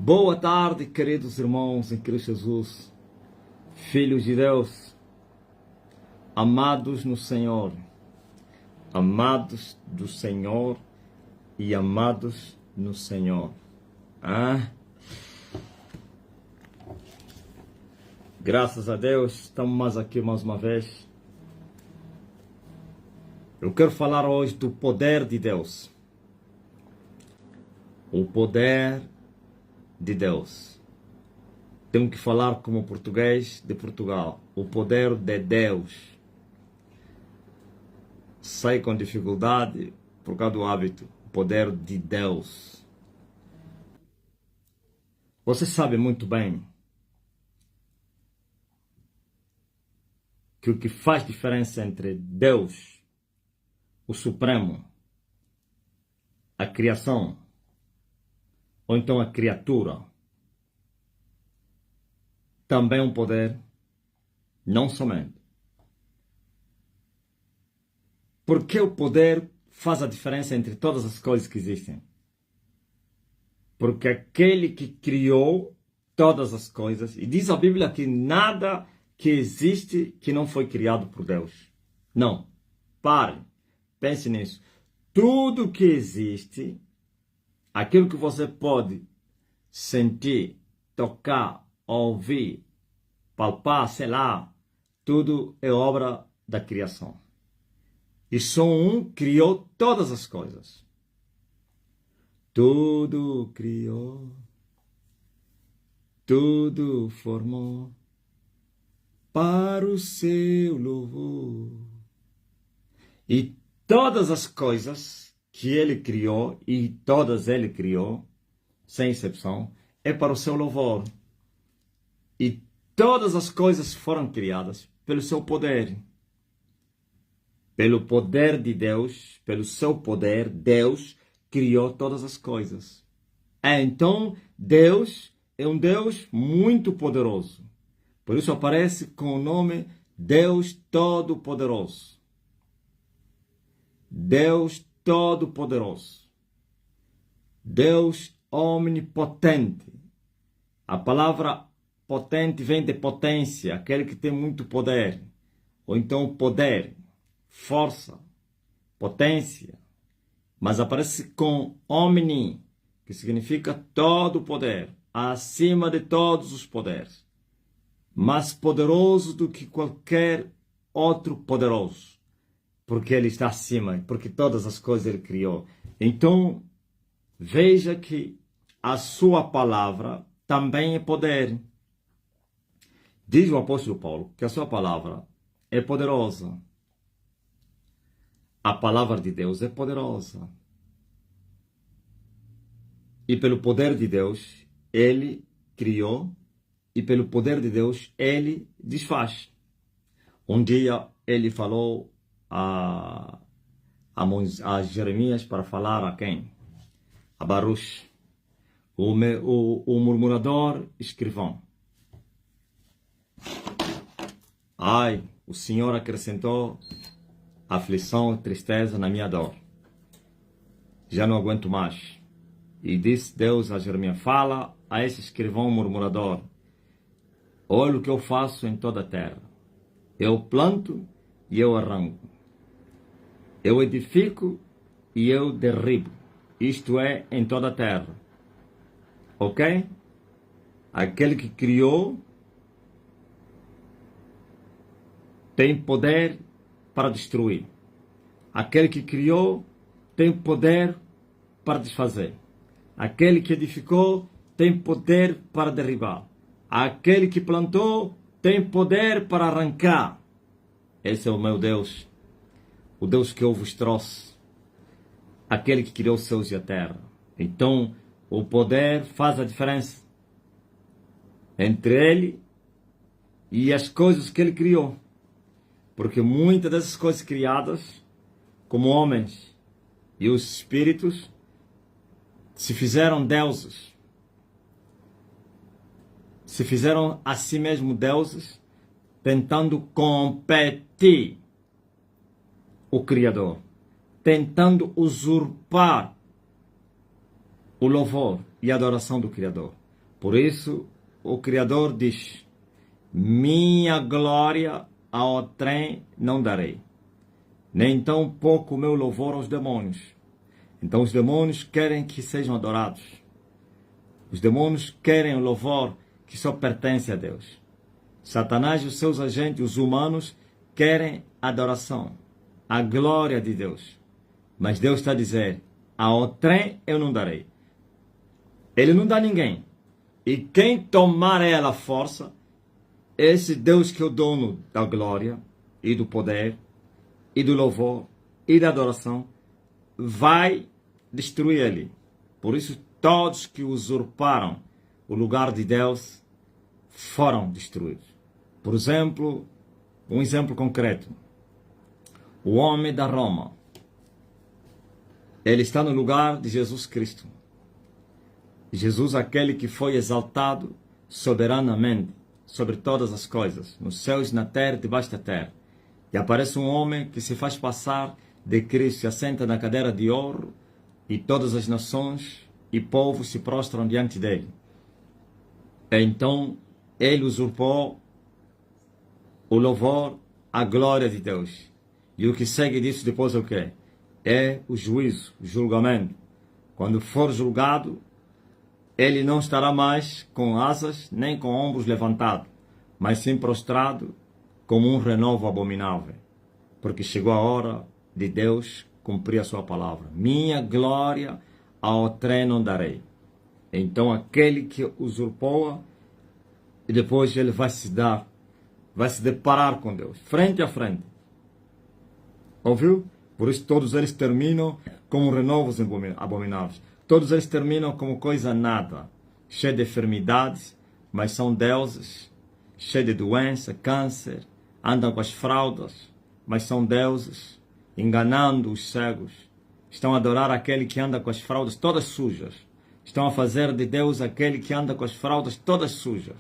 Boa tarde, queridos irmãos em Cristo Jesus, filhos de Deus, amados no Senhor, amados do Senhor e amados no Senhor. Graças a Deus, estamos aqui mais uma vez. Eu quero falar hoje do poder de Deus. O poder de Deus. Tenho que falar como português de Portugal. O poder de Deus. Sai com dificuldade por causa do hábito. O poder de Deus. Você sabe muito bem que o que faz diferença entre Deus, o Supremo, a criação, ou então a criatura, também um poder, não somente. Porque o poder faz a diferença entre todas as coisas que existem. Porque aquele que criou todas as coisas, e diz a Bíblia que nada que existe que não foi criado por Deus. Não. Pare. Pense nisso. Tudo que existe, aquilo que você pode sentir, tocar, ouvir, palpar, sei lá, tudo é obra da criação. E só um criou todas as coisas. Tudo criou, tudo formou para o seu louvor. E todas as coisas que ele criou, e todas ele criou, sem exceção, é para o seu louvor. E todas as coisas foram criadas pelo seu poder. Pelo poder de Deus, pelo seu poder, Deus criou todas as coisas. Então, Deus é um Deus muito poderoso. Por isso aparece com o nome Deus Todo-Poderoso. Deus Todo-Poderoso. Deus Omnipotente. A palavra potente vem de potência, aquele que tem muito poder. Ou então poder, força, potência. Mas aparece com omni, que significa todo poder, acima de todos os poderes. Mais poderoso do que qualquer outro poderoso. Porque ele está acima, porque todas as coisas ele criou. Então, veja que a sua palavra também é poder. Diz o apóstolo Paulo que a sua palavra é poderosa. A palavra de Deus é poderosa. E pelo poder de Deus, ele criou, e pelo poder de Deus, ele desfaz. Um dia ele falou a Jeremias para falar a quem? A Baruch, o murmurador escrivão. Ai, o Senhor acrescentou aflição e tristeza na minha dor. Já não aguento mais. E disse Deus a Jeremias, fala a esse escrivão murmurador. Olha o que eu faço em toda a terra. Eu planto e eu arranco. Eu edifico e eu derribo. Isto é, em toda a terra. Ok? Aquele que criou tem poder para destruir. Aquele que criou tem poder para desfazer. Aquele que edificou tem poder para derribar. Aquele que plantou tem poder para arrancar. Esse é o meu Deus. O Deus que eu vos trouxe. Aquele que criou os céus e a terra. Então, o poder faz a diferença entre ele e as coisas que ele criou. Porque muitas dessas coisas criadas, como homens e os espíritos, se fizeram deuses. Se fizeram a si mesmo deuses, tentando competir o Criador, tentando usurpar o louvor e a adoração do Criador. Por isso, o Criador diz: minha glória a outrem não darei, nem tão pouco o meu louvor aos demônios. Então os demônios querem que sejam adorados. Os demônios querem o louvor que só pertence a Deus. Satanás e os seus agentes, os humanos, querem adoração, a glória de Deus. Mas Deus está a dizer: a outrem eu não darei. Ele não dá a ninguém. E quem tomar ela à força, esse Deus que é o dono da glória e do poder e do louvor e da adoração, vai destruir ele. Por isso, todos que usurparam o lugar de Deus foram destruídos. Por exemplo, um exemplo concreto. O homem da Roma, ele está no lugar de Jesus Cristo. Jesus, aquele que foi exaltado soberanamente sobre todas as coisas, nos céus, na terra, debaixo da terra. E aparece um homem que se faz passar de Cristo, se assenta na cadeira de ouro, e todas as nações e povos se prostram diante dele. Então, ele usurpou o louvor, a glória de Deus. E o que segue disso depois é o quê? É o juízo, o julgamento. Quando for julgado, ele não estará mais com asas, nem com ombros levantados, mas sim prostrado como um renovo abominável. Porque chegou a hora de Deus cumprir a sua palavra. Minha glória a outrem não darei. Então aquele que usurpou, e depois ele vai se deparar com Deus, frente a frente. Ouviu? Por isso todos eles terminam como renovos abomináveis. Todos eles terminam como coisa nada, cheio de enfermidades, mas são deuses, cheio de doença, câncer, andam com as fraldas, mas são deuses, enganando os cegos. Estão a adorar aquele que anda com as fraldas todas sujas. Estão a fazer de Deus aquele que anda com as fraldas todas sujas.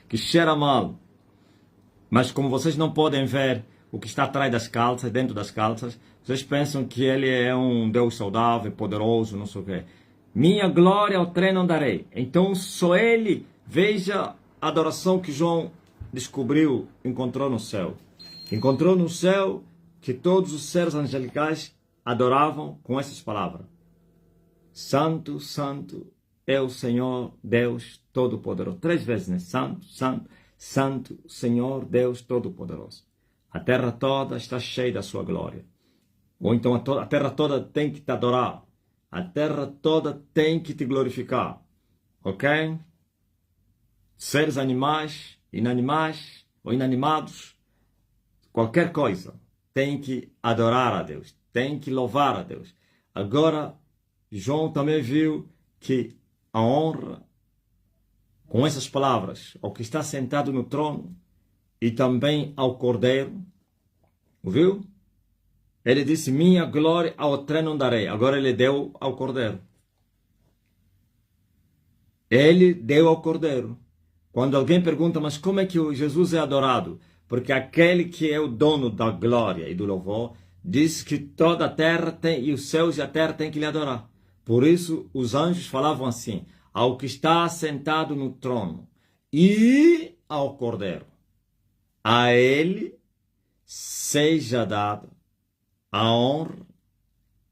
Que cheira mal. Mas como vocês não podem ver o que está atrás das calças, dentro das calças, vocês pensam que ele é um Deus saudável, poderoso, não sei o quê. Minha glória ao trem não darei. Então só ele, veja a adoração que João descobriu, encontrou no céu. Encontrou no céu que todos os seres angelicais adoravam com essas palavras. Santo, santo é o Senhor Deus Todo-Poderoso. 3 vezes, né? Santo, santo, santo, Senhor Deus Todo-Poderoso. A terra toda está cheia da sua glória. Ou então a terra toda tem que te adorar. A terra toda tem que te glorificar. Ok? Seres animais, inanimais ou inanimados, qualquer coisa, tem que adorar a Deus. Tem que louvar a Deus. Agora, João também viu que a honra, com essas palavras, ao que está sentado no trono, e também ao Cordeiro, viu? Ele disse: minha glória ao trem não darei. Agora ele deu ao Cordeiro. Ele deu ao Cordeiro. Quando alguém pergunta: mas como é que o Jesus é adorado? Porque aquele que é o dono da glória e do louvor diz que toda a terra tem, e os céus e a terra têm que lhe adorar. Por isso os anjos falavam assim: ao que está sentado no trono e ao Cordeiro, a ele seja dada a honra,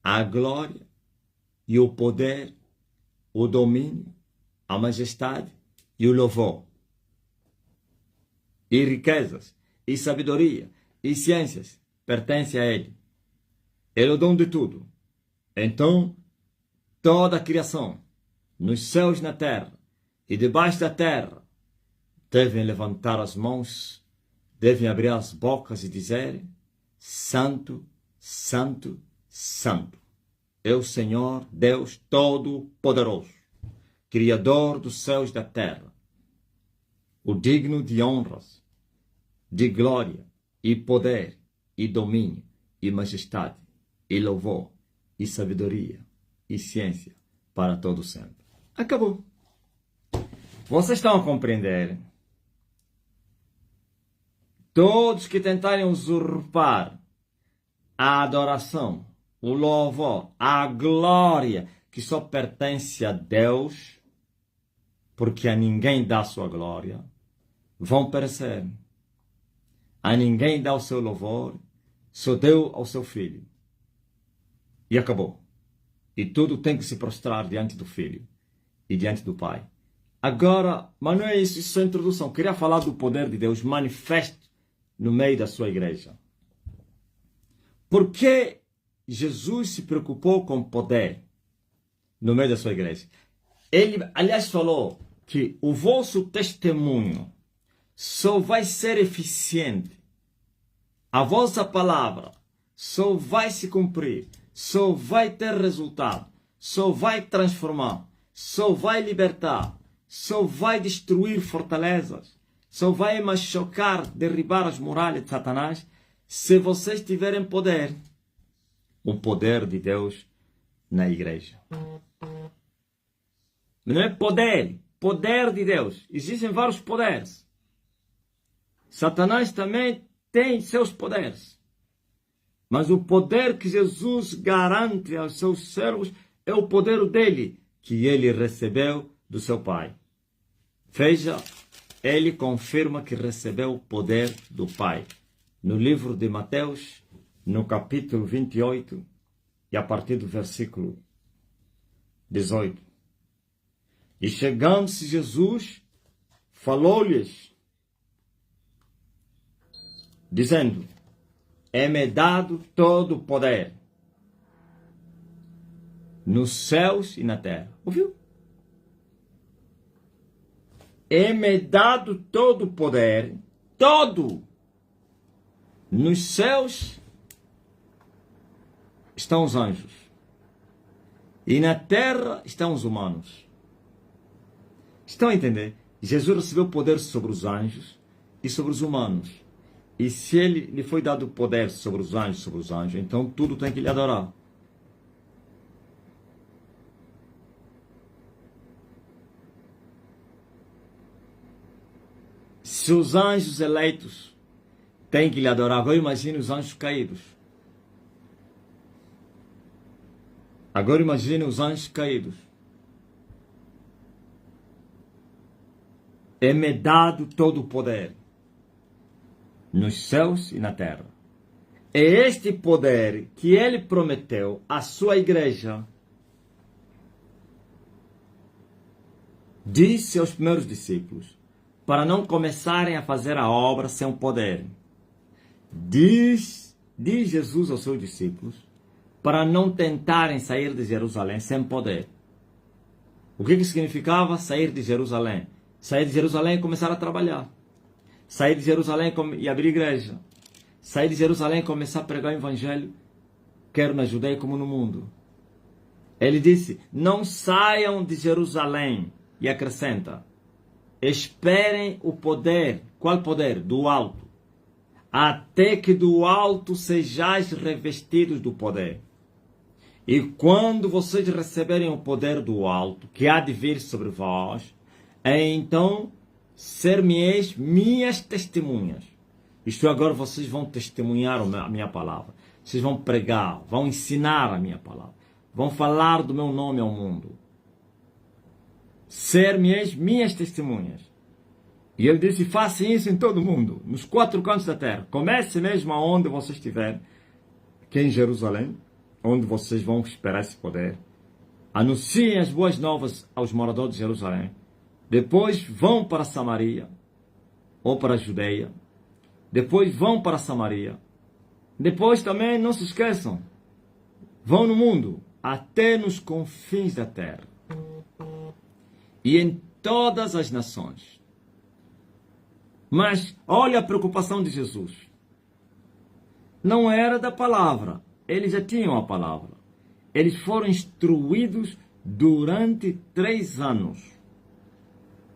a glória e o poder, o domínio, a majestade e o louvor, e riquezas, e sabedoria, e ciências, pertencem a ele. Ele é o dono de tudo. Então, toda a criação, nos céus e na terra, e debaixo da terra, devem levantar as mãos, devem abrir as bocas e dizer: Santo, Santo, Santo é o Senhor Deus Todo-Poderoso, Criador dos céus e da terra, o digno de honras, de glória e poder e domínio e majestade e louvor e sabedoria e ciência para todo sempre. Acabou. Vocês estão a compreender? Todos que tentarem usurpar a adoração, o louvor, a glória que só pertence a Deus, porque a ninguém dá sua glória, vão perecer. A ninguém dá o seu louvor, só deu ao seu Filho. E acabou. E tudo tem que se prostrar diante do Filho e diante do Pai. Agora, mas não é isso, isso é introdução. Queria falar do poder de Deus manifesto no meio da sua igreja. Por que Jesus se preocupou com poder no meio da sua igreja? Ele, aliás, falou que o vosso testemunho só vai ser eficiente. A vossa palavra só vai se cumprir, só vai ter resultado, só vai transformar, só vai libertar, só vai destruir fortalezas, só vai machucar, derribar as muralhas de Satanás, se vocês tiverem poder. O poder de Deus na igreja. Não é poder, poder de Deus. Existem vários poderes. Satanás também tem seus poderes. Mas o poder que Jesus garante aos seus servos é o poder dele, que ele recebeu do seu Pai. Veja, ele confirma que recebeu o poder do Pai. No livro de Mateus, no capítulo 28, e a partir do versículo 18. E chegando-se Jesus, falou-lhes, dizendo: é-me dado todo o poder, nos céus e na terra. Ouviu? É-me dado todo o poder, todo. Nos céus estão os anjos, e na terra estão os humanos. Estão a entender? Jesus recebeu poder sobre os anjos e sobre os humanos. E se ele lhe foi dado poder sobre os anjos, então tudo tem que lhe adorar. Se os anjos eleitos têm que lhe adorar, agora imagine os anjos caídos. Agora imagine os anjos caídos. É-me dado todo o poder, nos céus e na terra. É este poder que ele prometeu à sua igreja. Disse aos primeiros discípulos, para não começarem a fazer a obra sem o poder. Diz Jesus aos seus discípulos, para não tentarem sair de Jerusalém sem poder. O que significava sair de Jerusalém? Sair de Jerusalém e começar a trabalhar. Sair de Jerusalém e abrir igreja. Sair de Jerusalém e começar a pregar o evangelho, quer na Judeia como no mundo. Ele disse, não saiam de Jerusalém. E acrescenta, esperem o poder. Qual poder? Do alto. Até que do alto sejais revestidos do poder. E quando vocês receberem o poder do alto, que há de vir sobre vós, então ser-me-eis minhas testemunhas. Isto agora vocês vão testemunhar a minha palavra. Vocês vão pregar, vão ensinar a minha palavra. Vão falar do meu nome ao mundo. Ser-me-eis minhas testemunhas. E ele disse, façam isso em todo o mundo, nos 4 cantos da terra. Comece mesmo aonde vocês estiverem, que é em Jerusalém, onde vocês vão esperar esse poder. Anunciem as boas novas aos moradores de Jerusalém. Depois vão para Samaria, ou para a Judeia. Depois vão para Samaria. Depois também, não se esqueçam, vão no mundo, até nos confins da terra. E em todas as nações. Mas, olha a preocupação de Jesus. Não era da palavra. Eles já tinham a palavra. Eles foram instruídos durante 3 anos.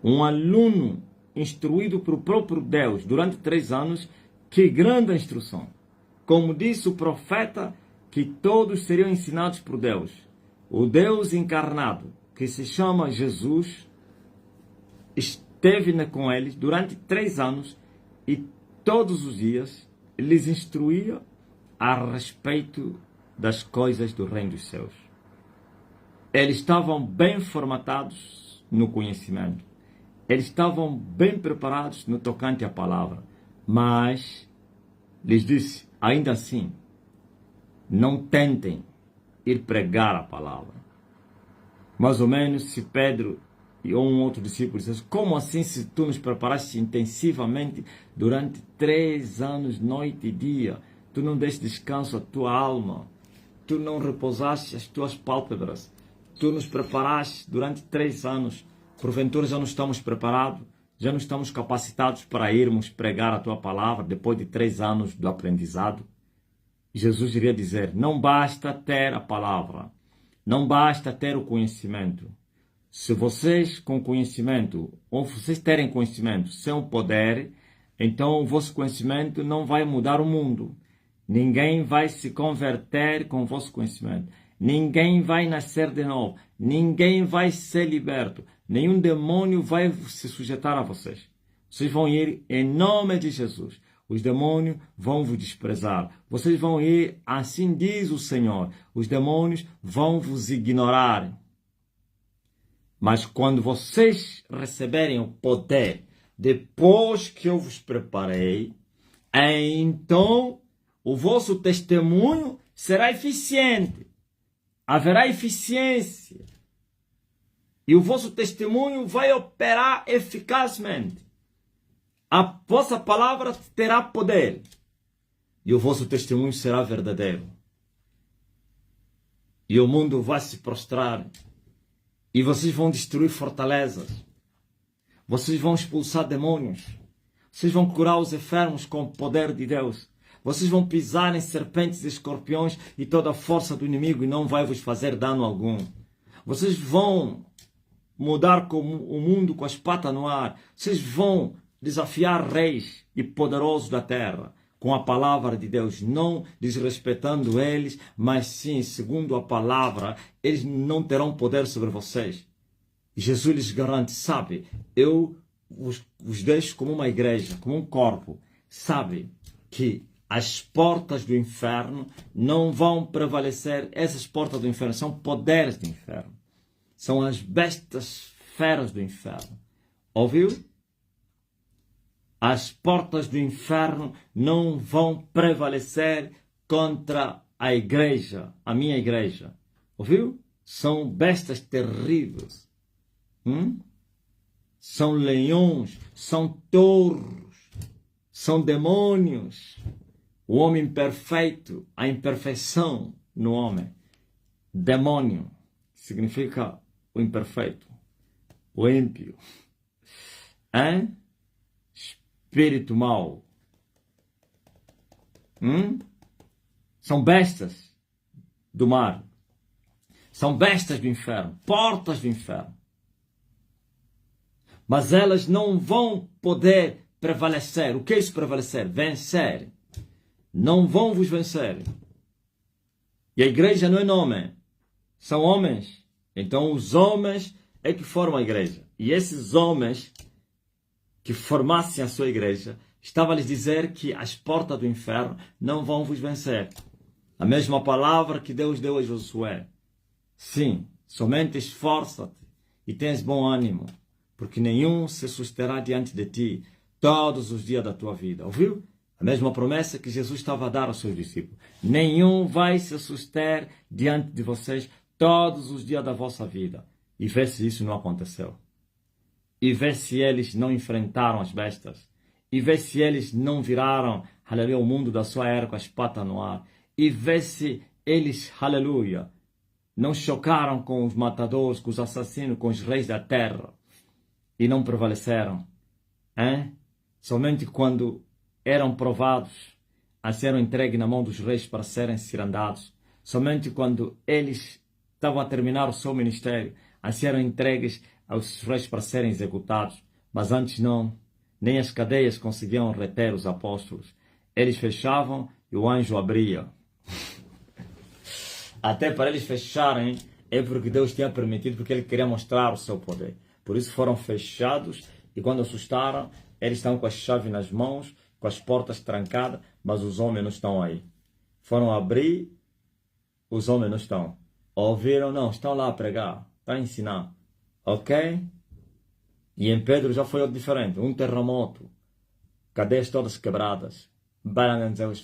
Um aluno instruído pelo próprio Deus durante 3 anos, que grande instrução. Como disse o profeta, que todos seriam ensinados por Deus. O Deus encarnado, que se chama Jesus, esteve com eles durante 3 anos e todos os dias lhes instruía a respeito das coisas do reino dos céus. Eles estavam bem formatados no conhecimento. Eles estavam bem preparados no tocante à palavra, mas lhes disse, ainda assim, não tentem ir pregar a palavra. Mais ou menos se Pedro e um outro discípulo dissesse, como assim se tu nos preparaste intensivamente durante 3 anos, noite e dia, tu não deste descanso à tua alma, tu não repousaste as tuas pálpebras, tu nos preparaste durante 3 anos, porventura já não estamos preparados, já não estamos capacitados para irmos pregar a tua palavra depois de 3 anos do aprendizado? Jesus iria dizer, não basta ter a palavra, não basta ter o conhecimento. Se vocês com conhecimento, ou vocês terem conhecimento sem o poder, então o vosso conhecimento não vai mudar o mundo. Ninguém vai se converter com o vosso conhecimento. Ninguém vai nascer de novo. Ninguém vai ser liberto. Nenhum demônio vai se sujeitar a vocês. Vocês vão ir em nome de Jesus. Os demônios vão vos desprezar. Vocês vão ir, assim diz o Senhor. Os demônios vão vos ignorar. Mas quando vocês receberem o poder, depois que eu vos preparei, então o vosso testemunho será eficiente. Haverá eficiência. E o vosso testemunho vai operar eficazmente. A vossa palavra terá poder. E o vosso testemunho será verdadeiro. E o mundo vai se prostrar. E vocês vão destruir fortalezas. Vocês vão expulsar demônios. Vocês vão curar os enfermos com o poder de Deus. Vocês vão pisar em serpentes e escorpiões e toda a força do inimigo e não vai vos fazer dano algum. Vocês vão mudar o mundo com as patas no ar. Vocês vão desafiar reis e poderosos da terra com a palavra de Deus, não desrespeitando eles, mas sim, segundo a palavra, eles não terão poder sobre vocês. Jesus lhes garante, sabe, eu os deixo como uma igreja, como um corpo, sabe, que as portas do inferno não vão prevalecer. Essas portas do inferno são poderes do inferno, são as bestas feras do inferno. Ouviu? As portas do inferno não vão prevalecer contra a igreja, a minha igreja. Ouviu? São bestas terríveis. São leões, são touros, são demônios. O homem perfeito, a imperfeição no homem. Demônio significa o imperfeito, o ímpio. Espírito mau. São bestas do mar. São bestas do inferno. Portas do inferno. Mas elas não vão poder prevalecer. O que é isso prevalecer? Vencer. Não vão vos vencer. E a igreja não é nome. São homens. Então os homens é que formam a igreja. E esses homens que formassem a sua igreja, estava a lhes dizer que as portas do inferno não vão vos vencer. A mesma palavra que Deus deu a Josué. Sim, somente esforça-te e tens bom ânimo, porque nenhum se susterá diante de ti todos os dias da tua vida. Ouviu? A mesma promessa que Jesus estava a dar aos seus discípulos. Nenhum vai se suster diante de vocês todos os dias da vossa vida. E vê se isso não aconteceu. E vê se eles não enfrentaram as bestas. E vê se eles não viraram, aleluia, o mundo da sua era com as patas no ar. E vê se eles, aleluia, não chocaram com os matadores, com os assassinos, com os reis da terra. E não prevaleceram. Somente quando eram provados, a serem entregues na mão dos reis para serem cirandados. Somente quando eles estavam a terminar o seu ministério, a serem entregues aos reis para serem executados. Mas antes não, nem as cadeias conseguiam reter os apóstolos. Eles fechavam e o anjo abria. Até para eles fecharem, é porque Deus tinha permitido, porque Ele queria mostrar o seu poder. Por isso foram fechados e quando assustaram, eles estão com a chave nas mãos, com as portas trancadas, mas os homens não estão aí. Foram abrir, os homens não estão. Ouviram? Não, estão lá a pregar, estão a ensinar. Ok? E em Pedro já foi diferente. Um terremoto, cadeias todas quebradas,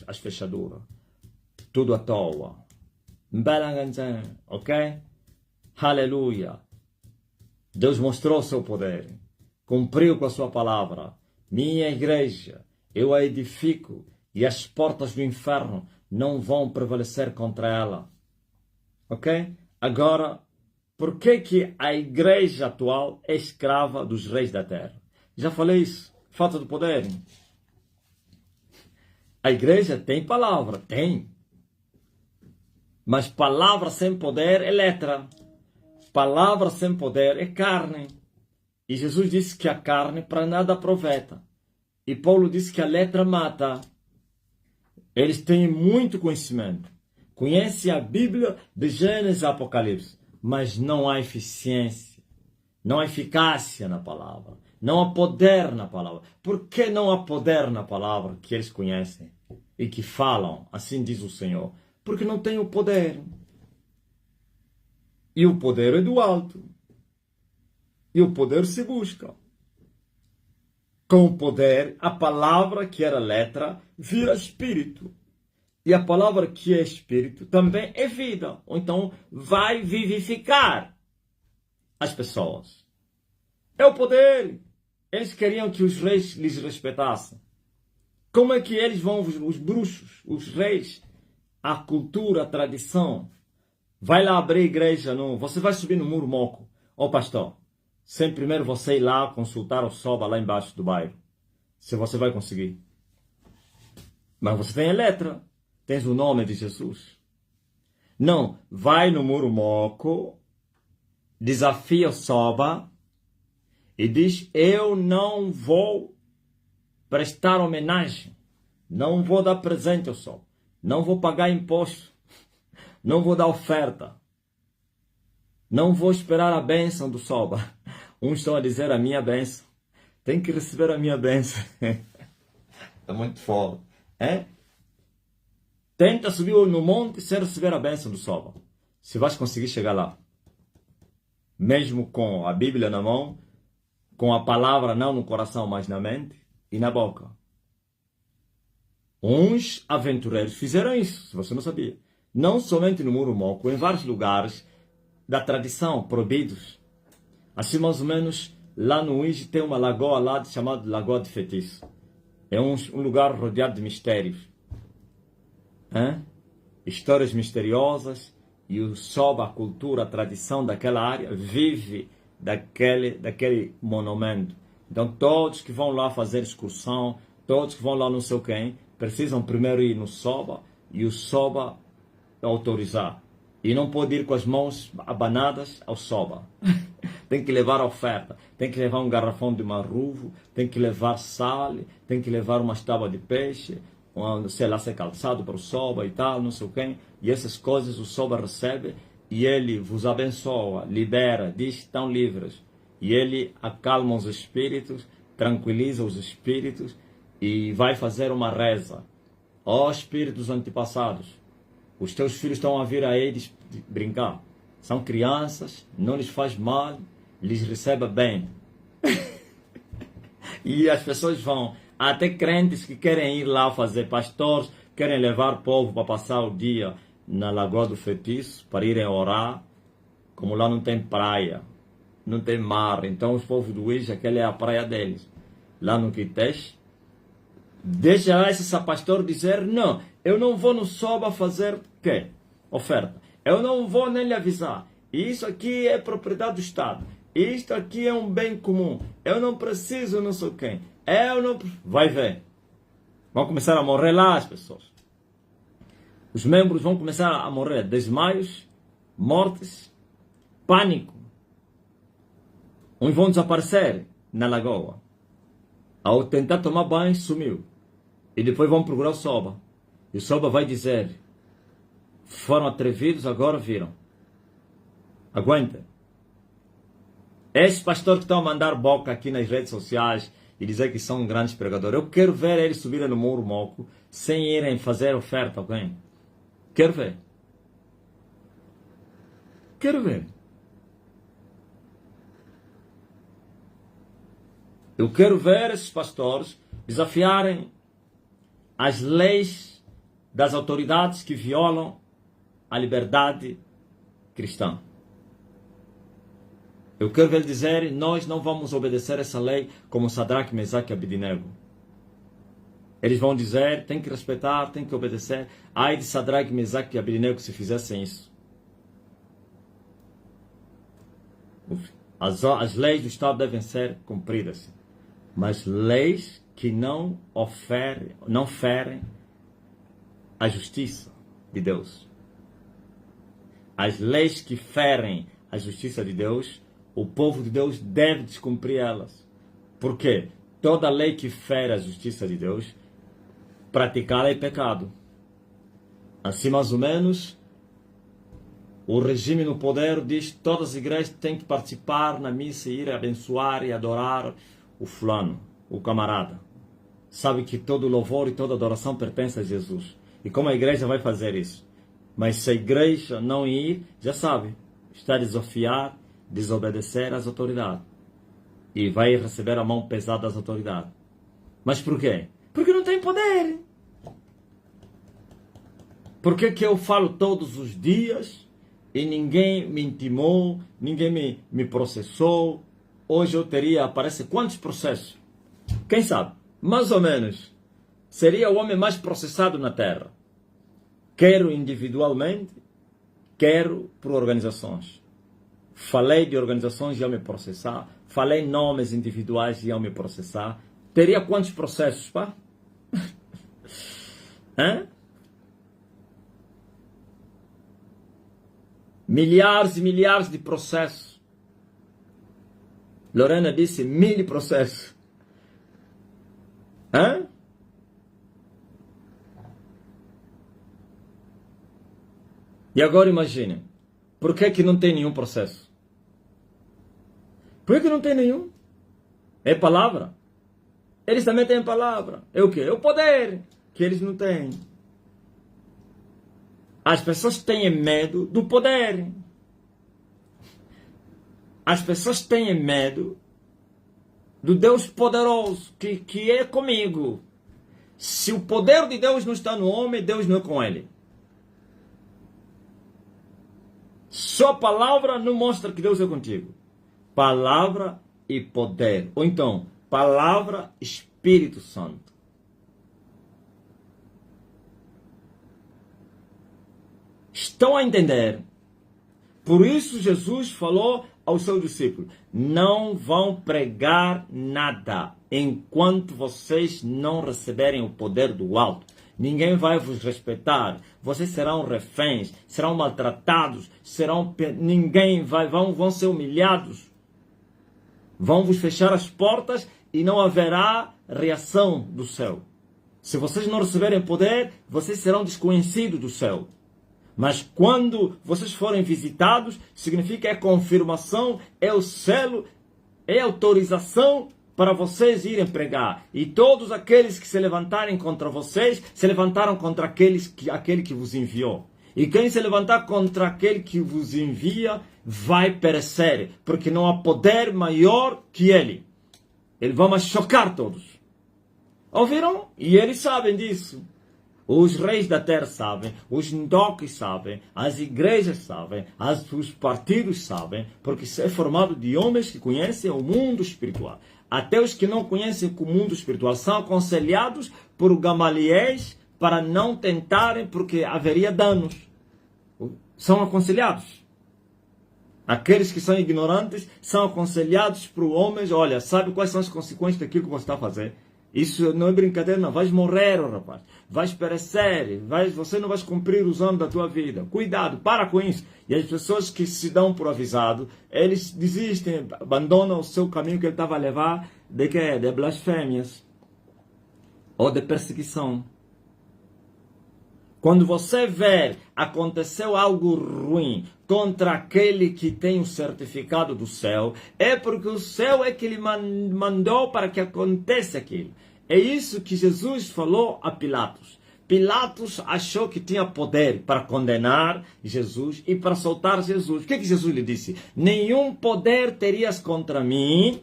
as fechaduras, tudo à toa. Ok? Aleluia. Deus mostrou o seu poder, cumpriu com a sua palavra. Minha igreja, eu a edifico e as portas do inferno não vão prevalecer contra ela. Ok? Agora, por que a igreja atual é escrava dos reis da terra? Já falei isso. Falta de poder. A igreja tem palavra, tem. Mas palavra sem poder é letra. Palavra sem poder é carne. E Jesus disse que a carne para nada aproveita. E Paulo disse que a letra mata. Eles têm muito conhecimento. Conhecem a Bíblia de Gênesis a Apocalipse. Mas não há eficiência. Não há eficácia na palavra. Não há poder na palavra. Por que não há poder na palavra que eles conhecem e que falam? Assim diz o Senhor. Porque não tem o poder. E o poder é do alto. E o poder se busca. Com o poder, a palavra que era letra vira espírito. E a palavra que é espírito também é vida. Ou então vai vivificar as pessoas. É o poder. Eles queriam que os reis lhes respeitassem. Como é que eles vão, os bruxos, os reis, a cultura, a tradição? Vai lá abrir igreja, você vai subir no muro moco. Ó pastor, sem primeiro você ir lá consultar o Soba lá embaixo do bairro. Se você vai conseguir. Mas você tem a letra. Tens o nome de Jesus. Não, vai no muro moco, desafia o Soba e diz, eu não vou prestar homenagem. Não vou dar presente ao Soba. Não vou pagar imposto. Não vou dar oferta. Não vou esperar a bênção do Soba. Uns estão a dizer a minha bênção. Tem que receber a minha bênção. É muito foda. É? Tenta subir no monte sem receber a bênção do Soba. Se vais conseguir chegar lá. Mesmo com a Bíblia na mão, com a palavra não no coração, mas na mente e na boca. Uns aventureiros fizeram isso, se você não sabia. Não somente no Muro Moco, em vários lugares da tradição, proibidos. Assim, mais ou menos, lá no Uíge tem uma lagoa lá chamada Lagoa de Feitiço. É um lugar rodeado de mistérios. Histórias misteriosas. E o Soba, a cultura, a tradição daquela área, vive daquele monumento. Então, todos que vão lá fazer excursão, todos que vão lá não sei quem, precisam primeiro ir no Soba e o Soba autorizar. E não pode ir com as mãos abanadas ao Soba. Tem que levar a oferta, tem que levar um garrafão de marruvo, tem que levar sal, tem que levar umas tábuas de peixe, sei lá, ser calçado para o Soba e tal, não sei o quê. E essas coisas o Soba recebe e ele vos abençoa, libera, diz que estão livres. E ele acalma os espíritos, tranquiliza os espíritos e vai fazer uma reza. Ó espíritos antepassados, os teus filhos estão a vir a eles brincar. São crianças, não lhes faz mal, lhes receba bem. E as pessoas vão, até crentes que querem ir lá fazer, pastores, querem levar o povo para passar o dia na Lagoa do Feitiço, para irem orar. Como lá não tem praia, não tem mar, então os povos do Uíge, aquela é a praia deles. Lá no Quitex, deixa esse pastor dizer, não, eu não vou no Soba fazer o quê? Oferta. Eu não vou nem lhe avisar. Isso aqui é propriedade do Estado. Isto aqui é um bem comum. Eu não preciso não sei quem. Eu não... Vai ver. Vão começar a morrer lá as pessoas. Os membros vão começar a morrer. Desmaios, mortes, pânico. Uns vão desaparecer na lagoa. Ao tentar tomar banho, sumiu. E depois vão procurar o Soba. E o Soba vai dizer, foram atrevidos, agora viram. Aguenta. Esse pastor que estão a mandar boca aqui nas redes sociais e dizer que são grandes pregadores, eu quero ver eles subirem no Muro Moco sem irem fazer oferta a alguém. Quero ver. Quero ver. Eu quero ver esses pastores desafiarem as leis das autoridades que violam a liberdade cristã. Eu quero ver dizer, nós não vamos obedecer essa lei como Sadraque, Mesaque e Abednego. Eles vão dizer, tem que respeitar, tem que obedecer. Ai de Sadraque, Mesaque e Abednego se fizessem isso. As leis do Estado devem ser cumpridas. Mas leis que não ferem a justiça de Deus. As leis que ferem a justiça de Deus, o povo de Deus deve descumprir elas. Por quê? Toda lei que fere a justiça de Deus, praticá-la é pecado. Assim, mais ou menos, o regime no poder diz que todas as igrejas têm que participar na missa e ir abençoar e adorar o fulano, o camarada. Sabe que todo louvor e toda adoração pertence a Jesus. E como a igreja vai fazer isso? Mas se a igreja não ir, já sabe, está a desafiar, desobedecer às autoridades. E vai receber a mão pesada das autoridades. Mas por quê? Porque não tem poder. Por que eu falo todos os dias e ninguém me intimou, ninguém me processou? Hoje eu teria, aparece quantos processos? Quem sabe? Mais ou menos. Seria o homem mais processado na Terra. Quero individualmente, quero por organizações. Falei de organizações e iam me processar. Falei nomes individuais e iam me processar. Teria quantos processos, pá? Hã? Milhares e milhares de processos. Lorena disse 1000 processos. Hã? E agora imagine, por que não tem nenhum processo? Por que não tem nenhum? É palavra. Eles também têm palavra. É o quê? É o poder que eles não têm. As pessoas têm medo do poder. As pessoas têm medo do Deus poderoso que é comigo. Se o poder de Deus não está no homem, Deus não é com ele. Só palavra não mostra que Deus é contigo. Palavra e poder. Ou então, palavra, Espírito Santo. Estão a entender? Por isso Jesus falou aos seus discípulos, não vão pregar nada enquanto vocês não receberem o poder do alto. Ninguém vai vos respeitar. Vocês serão reféns, serão maltratados, vão ser humilhados. Vão vos fechar as portas e não haverá reação do céu. Se vocês não receberem poder, vocês serão desconhecidos do céu. Mas quando vocês forem visitados, significa é confirmação, é o selo, é autorização para vocês irem pregar. E todos aqueles que se levantarem contra vocês, se levantaram contra aquele que vos enviou. E quem se levantar contra aquele que vos envia, vai perecer, porque não há poder maior que ele. Ele vai machucar todos. Ouviram? E eles sabem disso. Os reis da terra sabem, os ndoques sabem, as igrejas sabem, os partidos sabem, porque isso é formado de homens que conhecem o mundo espiritual. Até os que não conhecem o mundo espiritual são aconselhados por Gamaliéis para não tentarem, porque haveria danos. São aconselhados. Aqueles que são ignorantes são aconselhados por homens, olha, sabe quais são as consequências daquilo que você está a fazer? Isso não é brincadeira, não. Vais morrer, rapaz. Vais perecer. Você não vai cumprir os anos da tua vida. Cuidado, para com isso. E as pessoas que se dão por avisado, eles desistem, abandonam o seu caminho que ele estava a levar de quê? De blasfêmias. Ou de perseguição. Quando você vê aconteceu algo ruim contra aquele que tem o certificado do céu, é porque o céu é que ele mandou para que aconteça aquilo. É isso que Jesus falou a Pilatos. Pilatos achou que tinha poder para condenar Jesus e para soltar Jesus. O que Jesus lhe disse? Nenhum poder terias contra mim,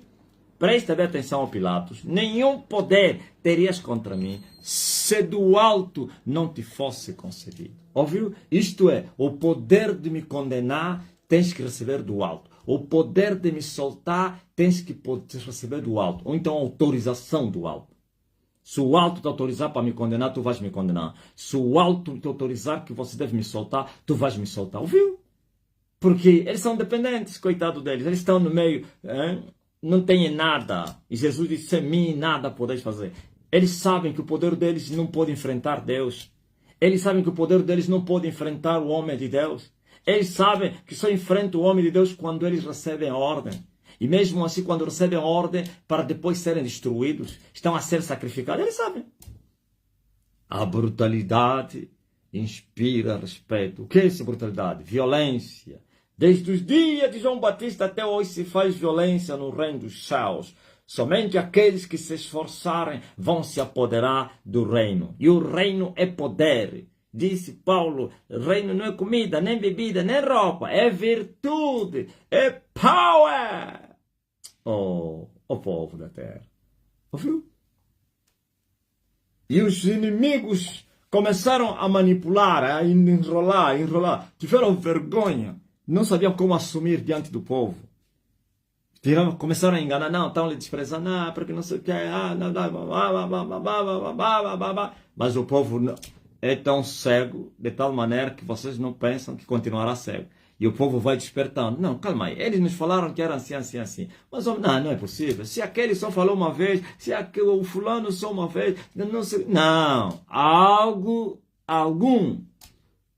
Presta bem atenção ao Pilatos. Nenhum poder terias contra mim se do alto não te fosse concedido. Ouviu? Isto é, o poder de me condenar tens que receber do alto. O poder de me soltar tens que receber do alto. Ou então a autorização do alto. Se o alto te autorizar para me condenar, tu vais me condenar. Se o alto te autorizar que você deve me soltar, tu vais me soltar. Ouviu? Porque eles são dependentes, coitado deles. Eles estão no meio, não têm nada. E Jesus disse, sem mim nada podeis fazer. Eles sabem que o poder deles não pode enfrentar Deus. Eles sabem que o poder deles não pode enfrentar o homem de Deus. Eles sabem que só enfrentam o homem de Deus quando eles recebem a ordem. E mesmo assim, quando recebem a ordem para depois serem destruídos, estão a ser sacrificados, eles sabem. A brutalidade inspira respeito. O que é essa brutalidade? Violência. Desde os dias de João Batista até hoje se faz violência no reino dos céus. Somente aqueles que se esforçarem vão se apoderar do reino. E o reino é poder. Disse Paulo, reino não é comida, nem bebida, nem roupa. É virtude, é power. Oh, o povo da terra. Ouviu? E os inimigos começaram a manipular, a enrolar. Tiveram vergonha. Não sabiam como assumir diante do povo. Começaram a enganar. Não, estão lhe desprezando. Não, porque não sei o que. Mas o povo é tão cego, de tal maneira que vocês não pensam que continuará cego. E o povo vai despertando. Não, calma aí. Eles nos falaram que era assim. Mas não é possível. Se aquele só falou uma vez, se o fulano só uma vez, não sei. Não. Algum.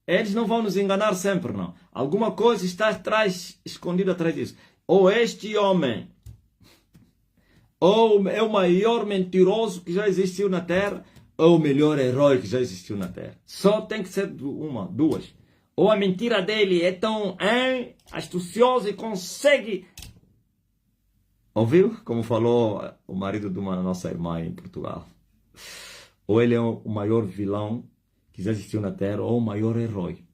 Eles não vão nos enganar sempre, não. Alguma coisa está escondida atrás disso. Ou este homem, ou é o maior mentiroso que já existiu na Terra, ou o melhor herói que já existiu na Terra. Só tem que ser duas. Ou a mentira dele é tão astuciosa e consegue... Ouviu? Como falou o marido de uma nossa irmã em Portugal. Ou ele é o maior vilão que já existiu na Terra, ou o maior herói.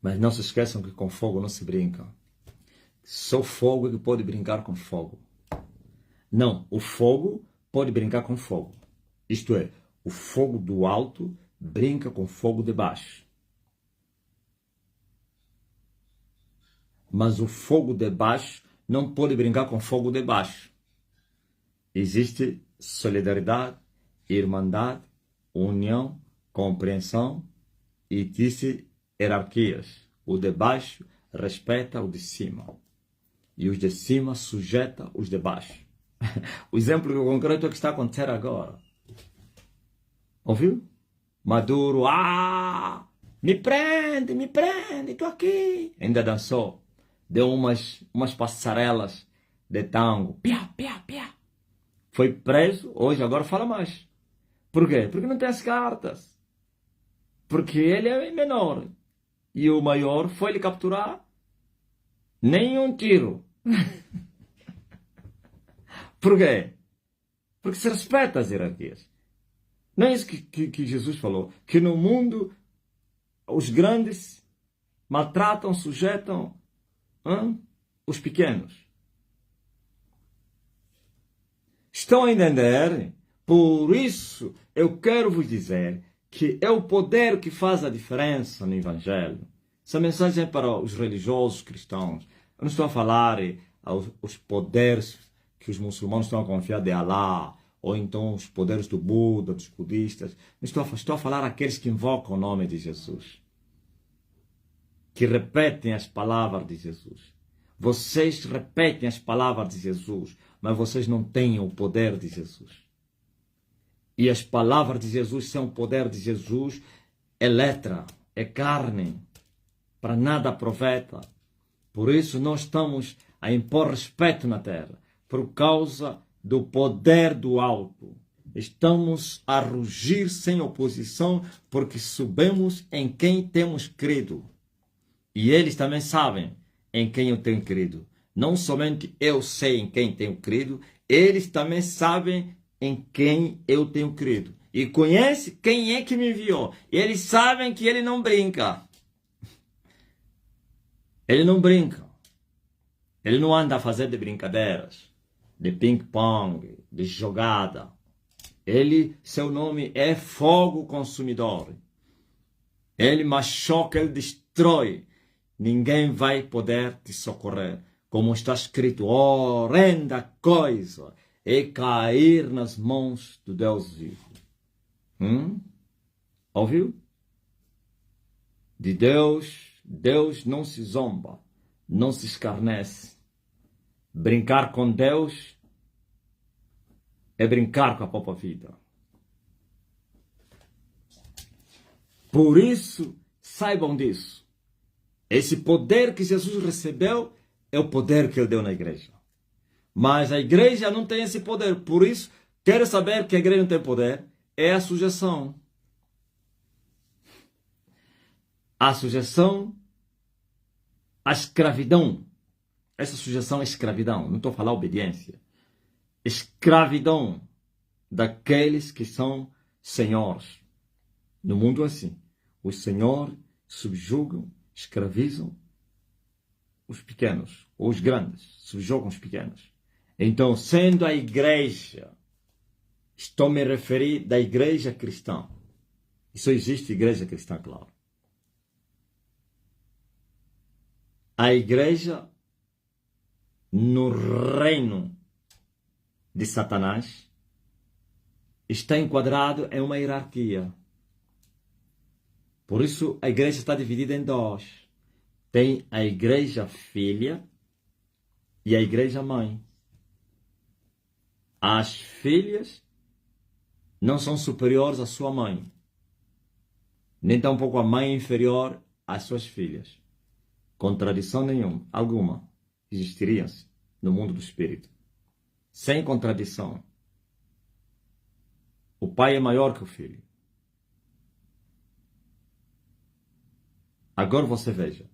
Mas não se esqueçam que com fogo não se brinca. Só fogo é que pode brincar com fogo. Não, o fogo pode brincar com fogo. Isto é, o fogo do alto brinca com fogo de baixo. Mas o fogo de baixo não pode brincar com fogo de baixo. Existe solidariedade, irmandade, união, compreensão e disse hierarquias. O de baixo respeita o de cima. E os de cima sujeita os de baixo. O exemplo concreto é o que está acontecendo agora. Ouviu? Maduro, me prende, estou aqui. Ainda dançou. Deu umas passarelas de tango. Pia. Foi preso, hoje agora fala mais. Por quê? Porque não tem as cartas. Porque ele é menor. E o maior foi ele capturar. Nenhum tiro. Por quê? Porque se respeta as hierarquias. Não é isso que Jesus falou? Que no mundo os grandes maltratam, sujeitam os pequenos. Estão a entender? Por isso eu quero vos dizer que é o poder que faz a diferença no Evangelho. Essa mensagem é para os religiosos cristãos. Eu não estou a falar aos poderes que os muçulmanos estão a confiar de Allah, ou então os poderes do Buda, dos budistas. Estou a falar àqueles que invocam o nome de Jesus, que repetem as palavras de Jesus. Vocês repetem as palavras de Jesus, mas vocês não têm o poder de Jesus. E as palavras de Jesus são o poder de Jesus, é letra, é carne, para nada aproveita. Por isso nós estamos a impor respeito na terra, por causa do poder do alto. Estamos a rugir sem oposição, porque sabemos em quem temos crido. E eles também sabem em quem eu tenho crido. Não somente eu sei em quem tenho crido, eles também sabem em quem eu tenho crido. E conhece quem é que me enviou. E eles sabem que ele não brinca. Ele não brinca. Ele não anda a fazer de brincadeiras, de ping-pong, de jogada. Seu nome é fogo consumidor. Ele machuca, ele destrói. Ninguém vai poder te socorrer. Como está escrito, horrenda coisa é cair nas mãos do Deus vivo. Ouviu? De Deus não se zomba, não se escarnece. Brincar com Deus é brincar com a própria vida. Por isso, saibam disso. Esse poder que Jesus recebeu é o poder que ele deu na igreja. Mas a igreja não tem esse poder. Por isso, quer saber que a igreja não tem poder? É a sujeição. A sujeição, a escravidão. Essa sujeição é escravidão. Não estou a falar obediência. Escravidão daqueles que são senhores. No mundo é assim. Os senhores subjugam, escravizam os pequenos, ou os grandes, subjugam os pequenos. Então, sendo a igreja, estou a me referir da igreja cristã. E só existe igreja cristã, claro. A igreja no reino de Satanás está enquadrado em uma hierarquia. Por isso a igreja está dividida em dois. Tem a igreja filha e a igreja mãe. As filhas não são superiores à sua mãe, nem tampouco a mãe é inferior às suas filhas. Contradição alguma existiria no mundo do espírito. Sem contradição. O pai é maior que o filho. Agora você veja.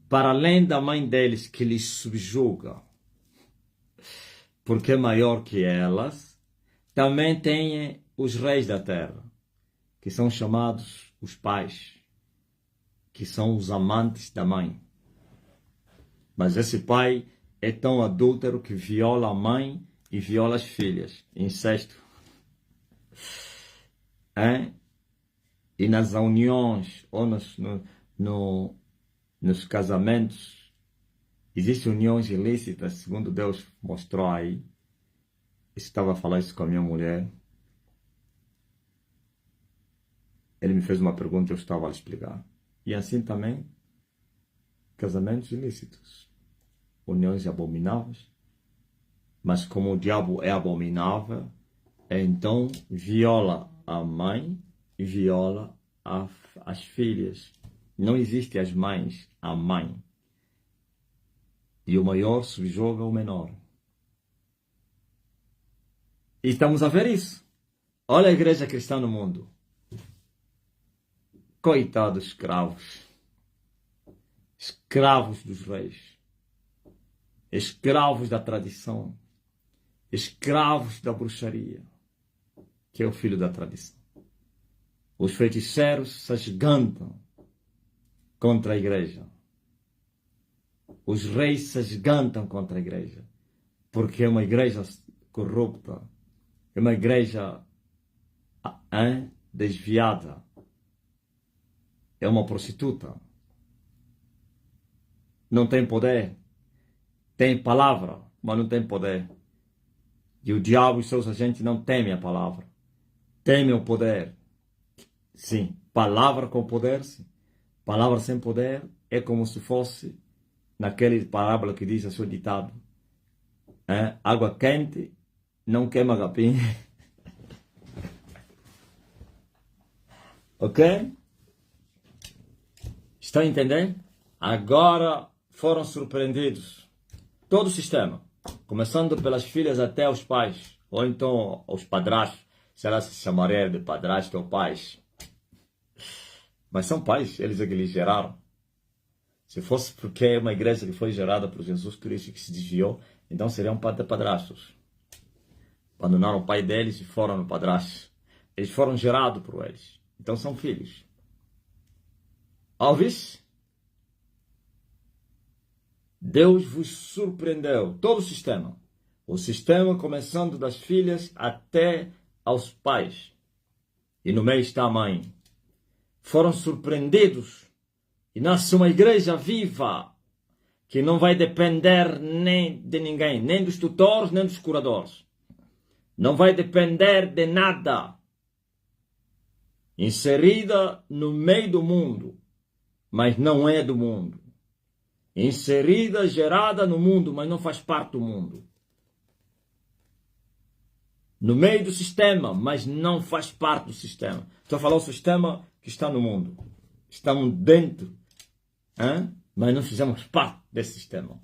Para além da mãe deles que lhes subjuga, porque é maior que elas, também tem os reis da terra, que são chamados os pais, que são os amantes da mãe. Mas esse pai é tão adúltero que viola a mãe e viola as filhas. Incesto. E nas uniões ou nos casamentos, existem uniões ilícitas, segundo Deus mostrou aí. Eu estava a falar isso com a minha mulher. Ele me fez uma pergunta e eu estava a explicar. E assim também, casamentos ilícitos, uniões abomináveis. Mas como o diabo é abominável, então viola a mãe e viola as filhas. Não existe as mães, a mãe. E o maior subjuga o menor. E estamos a ver isso. Olha a igreja cristã no mundo. Coitados escravos. Escravos dos reis. Escravos da tradição. Escravos da bruxaria. Que é o filho da tradição. Os feiticeiros se esgantam contra a igreja. Os reis se esgantam contra a igreja. Porque é uma igreja corrupta. É uma igreja desviada. É uma prostituta. Não tem poder. Tem palavra, mas não tem poder. E o diabo e seus agentes não temem a palavra. Temem o poder. Sim, palavra com poder, sim. Palavra sem poder é como se fosse naquele parábola que diz a seu ditado. Água quente não queima capim. Ok? Estão entendendo? Agora foram surpreendidos. Todo o sistema. Começando pelas filhas até os pais. Ou então os padrastos. Se elas se chamariam de padrasto ou pais. Mas são pais, eles é que lhes geraram. Se fosse porque é uma igreja que foi gerada por Jesus Cristo e que se desviou, então seriam padrastos. Abandonaram o pai deles e foram no padrasto. Eles foram gerados por eles. Então são filhos. Ouvis? Deus vos surpreendeu, todo o sistema. O sistema começando das filhas até aos pais. E no meio está a mãe. Foram surpreendidos. E nasce uma igreja viva, que não vai depender nem de ninguém, nem dos tutores, nem dos curadores. Não vai depender de nada. Inserida no meio do mundo, mas não é do mundo. Inserida, gerada no mundo, mas não faz parte do mundo. No meio do sistema, mas não faz parte do sistema. Estou a falar o sistema que está no mundo. Estamos dentro, mas não fizemos parte desse sistema.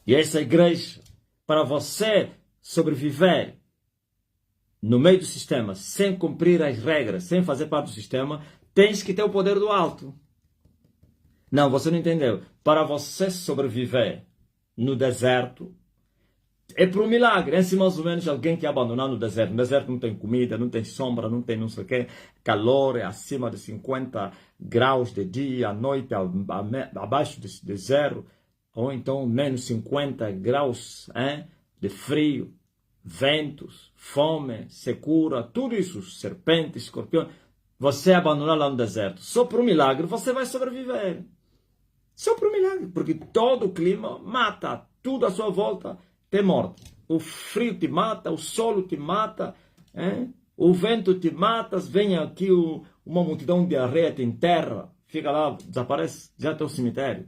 E essa igreja, para você sobreviver no meio do sistema, sem cumprir as regras, sem fazer parte do sistema, tens que ter o poder do alto. Não, você não entendeu. Para você sobreviver no deserto, é por um milagre. É assim mais ou menos alguém que é abandonado no deserto. No deserto não tem comida, não tem sombra, não tem não sei o quê. Calor é acima de 50 graus de dia, à noite abaixo de zero. Ou então menos 50 graus de frio. Ventos, fome, secura, tudo isso. Serpentes, escorpião. Você é abandonado lá no deserto. Só por um milagre você vai sobreviver. Só por um milagre. Porque todo o clima mata. Tudo à sua volta tem morte. O frio te mata, o solo te mata, o vento te mata, vem aqui uma multidão de areia te enterra, fica lá, desaparece, já está o cemitério.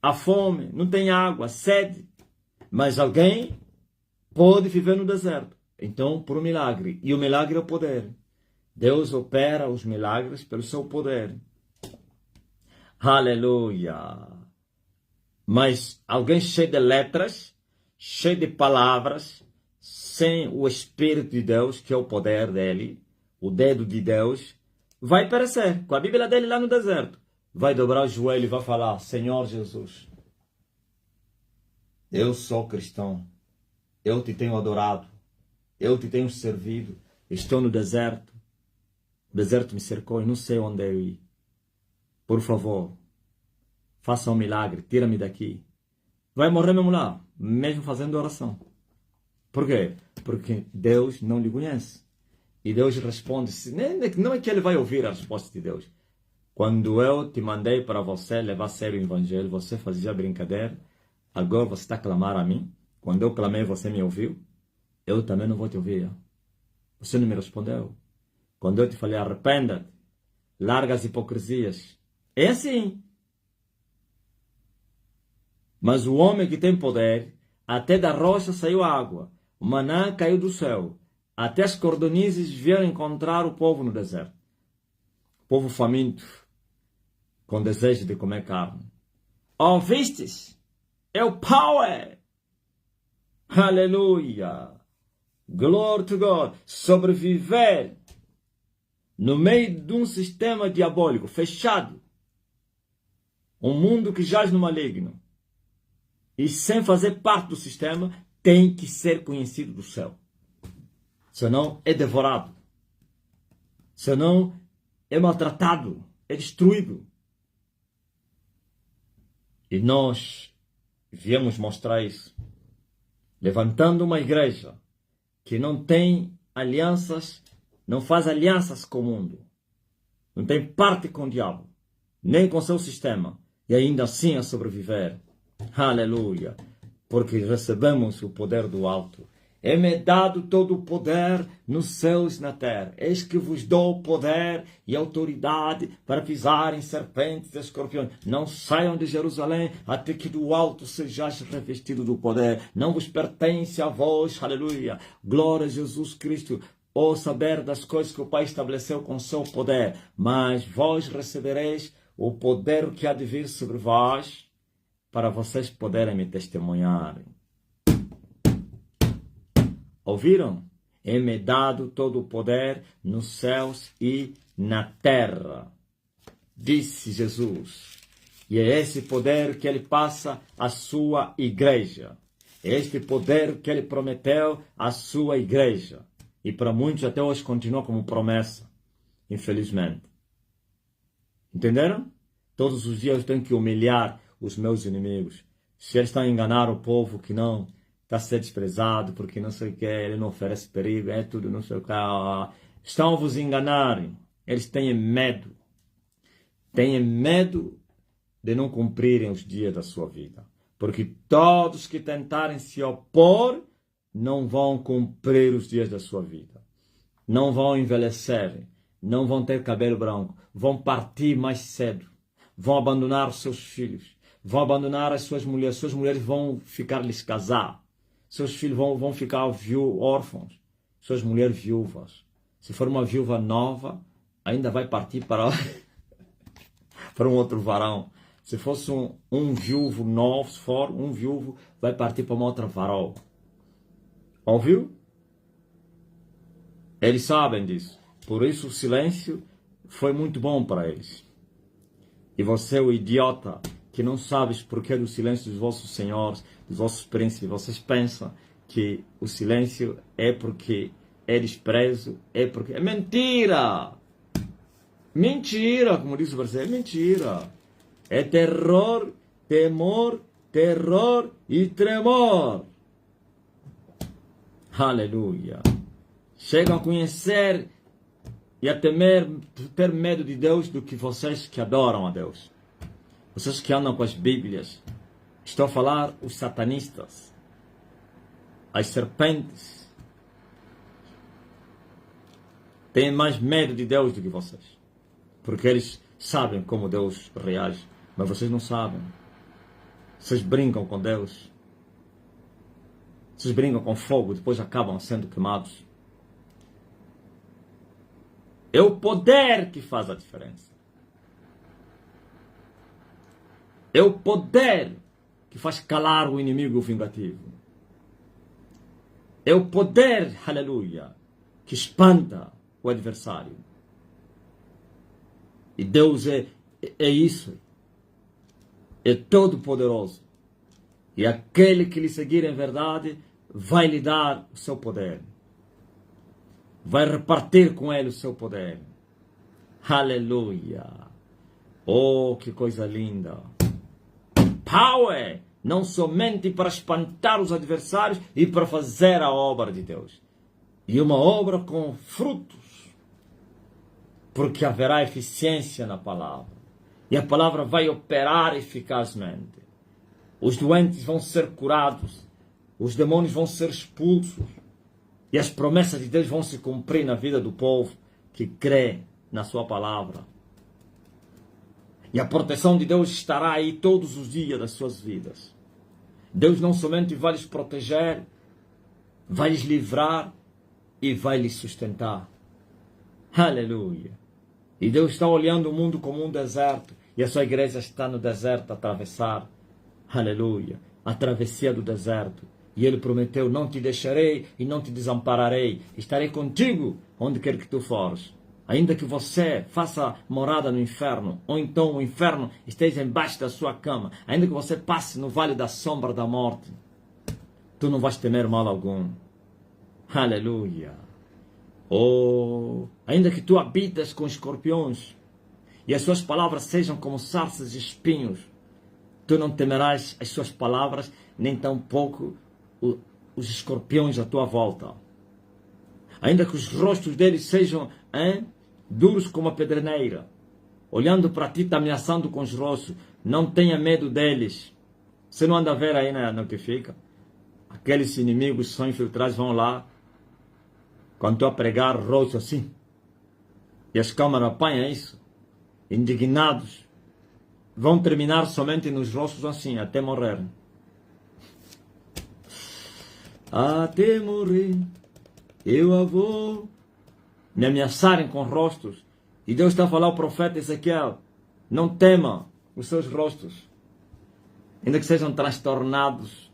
A fome, não tem água, sede, mas alguém pode viver no deserto. Então, por um milagre. E o milagre é o poder. Deus opera os milagres pelo seu poder. Aleluia! Mas alguém cheio de letras, cheio de palavras, sem o Espírito de Deus, que é o poder dele, o dedo de Deus, vai perecer. Com a Bíblia dele lá no deserto. Vai dobrar o joelho e vai falar: Senhor Jesus, eu sou cristão, eu te tenho adorado, eu te tenho servido, estou no deserto, o deserto me cercou e não sei onde eu ir. Por favor, faça um milagre, tira-me daqui. Vai morrer mesmo lá, mesmo fazendo oração. Por quê? Porque Deus não lhe conhece. E Deus responde, não é que ele vai ouvir a resposta de Deus. Quando eu te mandei para você levar a sério o evangelho, você fazia brincadeira, agora você está a clamar a mim. Quando eu clamei, você me ouviu. Eu também não vou te ouvir. Você não me respondeu. Quando eu te falei, arrependa-te, larga as hipocrisias. É assim. Mas o homem que tem poder, até da rocha saiu água, o maná caiu do céu, até as cordonizes vieram encontrar o povo no deserto. O povo faminto, com desejo de comer carne. Ouvistes? É o power! Aleluia! Glory to God! Sobreviver no meio de um sistema diabólico, fechado. Um mundo que jaz no maligno. E sem fazer parte do sistema, tem que ser conhecido do céu. Senão é devorado. Senão é maltratado, é destruído. E nós viemos mostrar isso. Levantando uma igreja que não tem alianças, não faz alianças com o mundo. Não tem parte com o diabo, nem com seu sistema. E ainda assim a sobreviver. Aleluia, porque recebemos o poder do alto. É-me dado todo o poder nos céus e na terra. Eis que vos dou poder e autoridade para pisarem serpentes e escorpiões. Não saiam de Jerusalém até que do alto sejais revestido do poder. Não vos pertence a vós, aleluia. Glória a Jesus Cristo. Ou saber das coisas que o Pai estabeleceu com seu poder. Mas vós recebereis o poder que há de vir sobre vós, para vocês poderem me testemunhar. Ouviram? É-me dado todo o poder nos céus e na terra, disse Jesus. E é esse poder que ele passa à sua igreja. É este poder que ele prometeu à sua igreja. E para muitos até hoje continua como promessa, infelizmente. Entenderam? Todos os dias eu tenho que humilhar os meus inimigos. Se eles estão a enganar o povo que não está a ser desprezado, porque não sei o que, ele não oferece perigo, é tudo não sei o que. Estão a vos enganar. Eles têm medo. Têm medo de não cumprirem os dias da sua vida. Porque todos que tentarem se opor não vão cumprir os dias da sua vida. Não vão envelhecer. Não vão ter cabelo branco. Vão partir mais cedo. Vão abandonar os seus filhos. Vão abandonar as suas mulheres. Suas mulheres vão ficar-lhes casar. Seus filhos vão ficar órfãos. Suas mulheres viúvas. Se for uma viúva nova, ainda vai partir para um outro varão. Se fosse um viúvo novo, se for um viúvo, vai partir para uma outra varoa. Ouviu? Eles sabem disso. Por isso o silêncio foi muito bom para eles. E você, o idiota, que não sabes porquê do silêncio dos vossos senhores, dos vossos príncipes, vocês pensam que o silêncio é porque é desprezo, é porque... É mentira! Mentira, como diz o versículo, é mentira. É terror, temor, terror e tremor. Aleluia. Chegam a conhecer e a ter medo de Deus do que vocês que adoram a Deus. Vocês que andam com as Bíblias. Estou a falar os satanistas, as serpentes. Têm mais medo de Deus do que vocês. Porque eles sabem como Deus reage. Mas vocês não sabem. Vocês brincam com Deus. Vocês brincam com fogo, depois acabam sendo queimados. É o poder que faz a diferença. É o poder que faz calar o inimigo vingativo. É o poder, aleluia, que espanta o adversário. E Deus é isso. É todo poderoso. E aquele que lhe seguir em verdade vai lhe dar o seu poder. Vai repartir com ele o seu poder. Aleluia. Oh, que coisa linda. Power, não somente para espantar os adversários e para fazer a obra de Deus. E uma obra com frutos. Porque haverá eficiência na palavra. E a palavra vai operar eficazmente. Os doentes vão ser curados. Os demônios vão ser expulsos. E as promessas de Deus vão se cumprir na vida do povo que crê na sua palavra. E a proteção de Deus estará aí todos os dias das suas vidas. Deus não somente vai lhes proteger, vai lhes livrar e vai lhes sustentar. Aleluia. E Deus está olhando o mundo como um deserto. E a sua igreja está no deserto a atravessar. Aleluia. A travessia do deserto. E Ele prometeu, não te deixarei e não te desampararei. Estarei contigo onde quer que tu fores. Ainda que você faça morada no inferno, ou então o inferno esteja embaixo da sua cama, ainda que você passe no vale da sombra da morte, tu não vais temer mal algum. Aleluia. Oh, ainda que tu habites com escorpiões, e as suas palavras sejam como sarças e espinhos, tu não temerás as suas palavras, nem tampouco os escorpiões à tua volta. Ainda que os rostos deles sejam duros como a pedreneira, olhando para ti, te ameaçando com os rostos, não tenha medo deles. Você não anda a ver aí no que fica? Aqueles inimigos são infiltrados, vão lá, quando estou a pregar, rosto assim, e as câmaras apanham isso, indignados, vão terminar somente nos rostos assim, até morrer. Até morrer, eu vou me ameaçarem com rostos. E Deus está a falar ao profeta Ezequiel, não tema os seus rostos, ainda que sejam transtornados,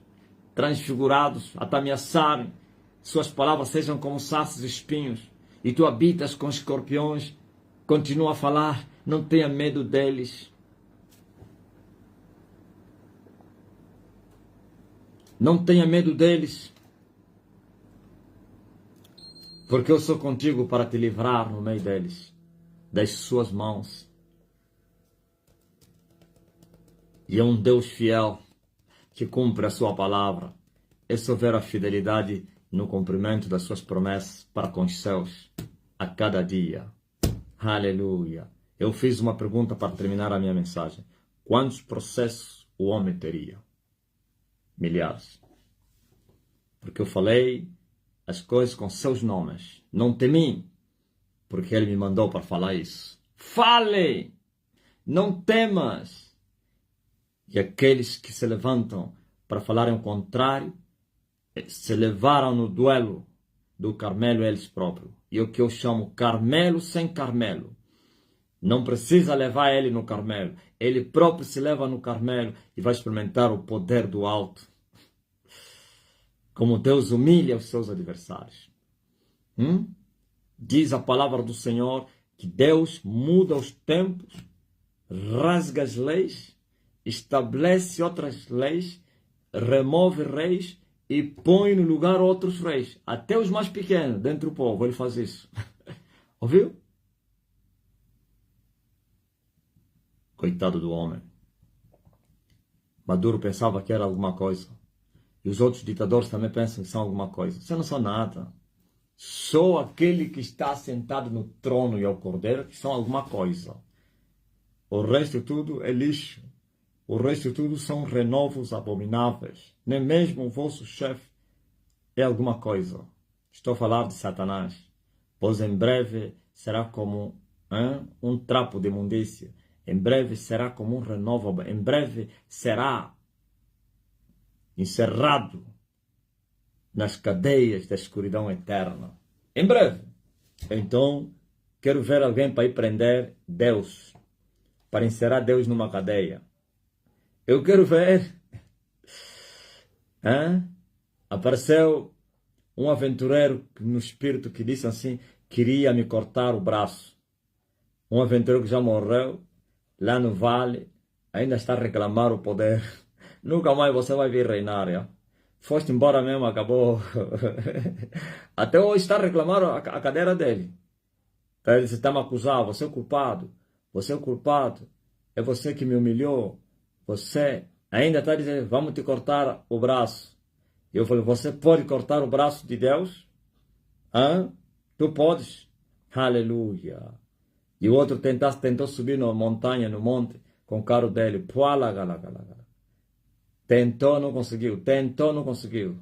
transfigurados, a te ameaçarem, suas palavras sejam como sarças e espinhos, e tu habitas com escorpiões, continua a falar, não tenha medo deles. Não tenha medo deles, porque eu sou contigo para te livrar no meio deles, das suas mãos. E é um Deus fiel que cumpre a sua palavra. É só ver a fidelidade no cumprimento das suas promessas para com os seus a cada dia. Aleluia. Eu fiz uma pergunta para terminar a minha mensagem. Quantos processos o homem teria? Milhares. Porque eu falei as coisas com seus nomes. Não temi, porque ele me mandou para falar isso. Fale! Não temas! E aqueles que se levantam para falarem o contrário, se levaram no duelo do Carmelo eles próprios. E o que eu chamo Carmelo sem Carmelo. Não precisa levar ele no Carmelo. Ele próprio se leva no Carmelo e vai experimentar o poder do alto. Como Deus humilha os seus adversários. Diz a palavra do Senhor que Deus muda os tempos, rasga as leis, estabelece outras leis, remove reis e põe no lugar outros reis. Até os mais pequenos, dentro do povo, ele faz isso. Ouviu? Coitado do homem. Maduro pensava que era alguma coisa. E os outros ditadores também pensam que são alguma coisa. Você não são nada. Só aquele que está sentado no trono e ao cordeiro que são alguma coisa. O resto tudo é lixo. O resto tudo são renovos abomináveis. Nem mesmo o vosso chefe é alguma coisa. Estou a falar de Satanás. Pois em breve será como um trapo de imundícia. Em breve será como um renovo. Em breve será encerrado nas cadeias da escuridão eterna. Em breve. Então, quero ver alguém para ir prender Deus. Para encerrar Deus numa cadeia. Eu quero ver. Apareceu um aventureiro no espírito que disse assim, queria me cortar o braço. Um aventureiro que já morreu, lá no vale, ainda está a reclamar o poder. Nunca mais você vai vir reinar, já? Foste embora mesmo, acabou. Até hoje está a reclamar a cadeira dele. Ele disse, está me acusando, você é o culpado. Você é o culpado. É você que me humilhou. Você ainda está dizendo, vamos te cortar o braço. Eu falei, você pode cortar o braço de Deus? Tu podes? Aleluia. E o outro tentou subir na montanha, no monte, com o carro dele. Tentou, não conseguiu. Tentou, não conseguiu.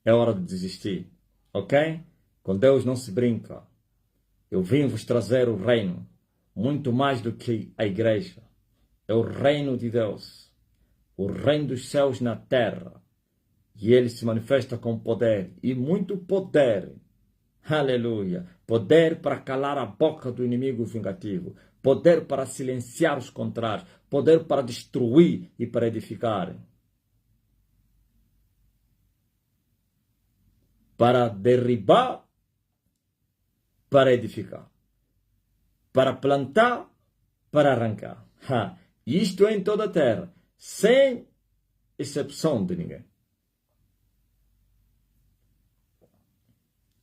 É hora de desistir. Ok? Com Deus não se brinca. Eu vim vos trazer o reino. Muito mais do que a igreja. É o reino de Deus. O reino dos céus na terra. E ele se manifesta com poder. E muito poder. Aleluia. Poder para calar a boca do inimigo vingativo. Poder para silenciar os contrários. Poder para destruir e para edificar. Para derribar, para edificar. Para plantar, para arrancar. Isto é em toda a terra. Sem exceção de ninguém.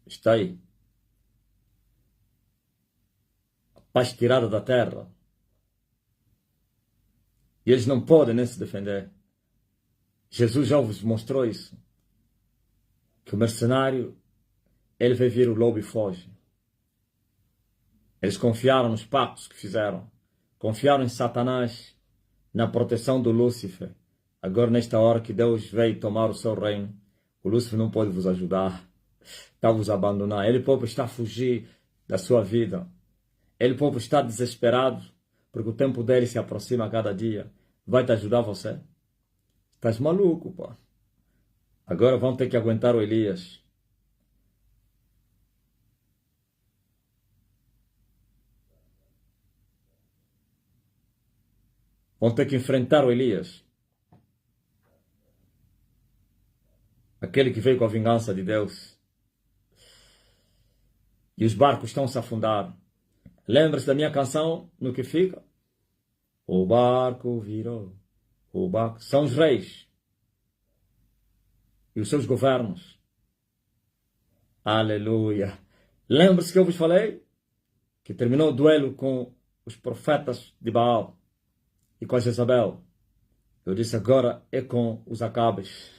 Está aí. A paz tirada da terra. E eles não podem nem se defender. Jesus já vos mostrou isso. Que o mercenário, ele vê vir o lobo e foge. Eles confiaram nos pactos que fizeram. Confiaram em Satanás, na proteção do Lúcifer. Agora, nesta hora que Deus veio tomar o seu reino, o Lúcifer não pode vos ajudar. Está a vos abandonar. Ele próprio está a fugir da sua vida. Ele próprio está desesperado, porque o tempo dele se aproxima a cada dia. Vai te ajudar você? Estás maluco, pá. Agora vão ter que aguentar o Elias. Vão ter que enfrentar o Elias. Aquele que veio com a vingança de Deus. E os barcos estão se a afundar. Lembra-se da minha canção, no que fica? O barco virou. O barco. São os reis. E os seus governos. Aleluia. Lembra-se que eu vos falei? Que terminou o duelo com os profetas de Baal. e com a Jezabel. Eu disse, agora é com os Acabes.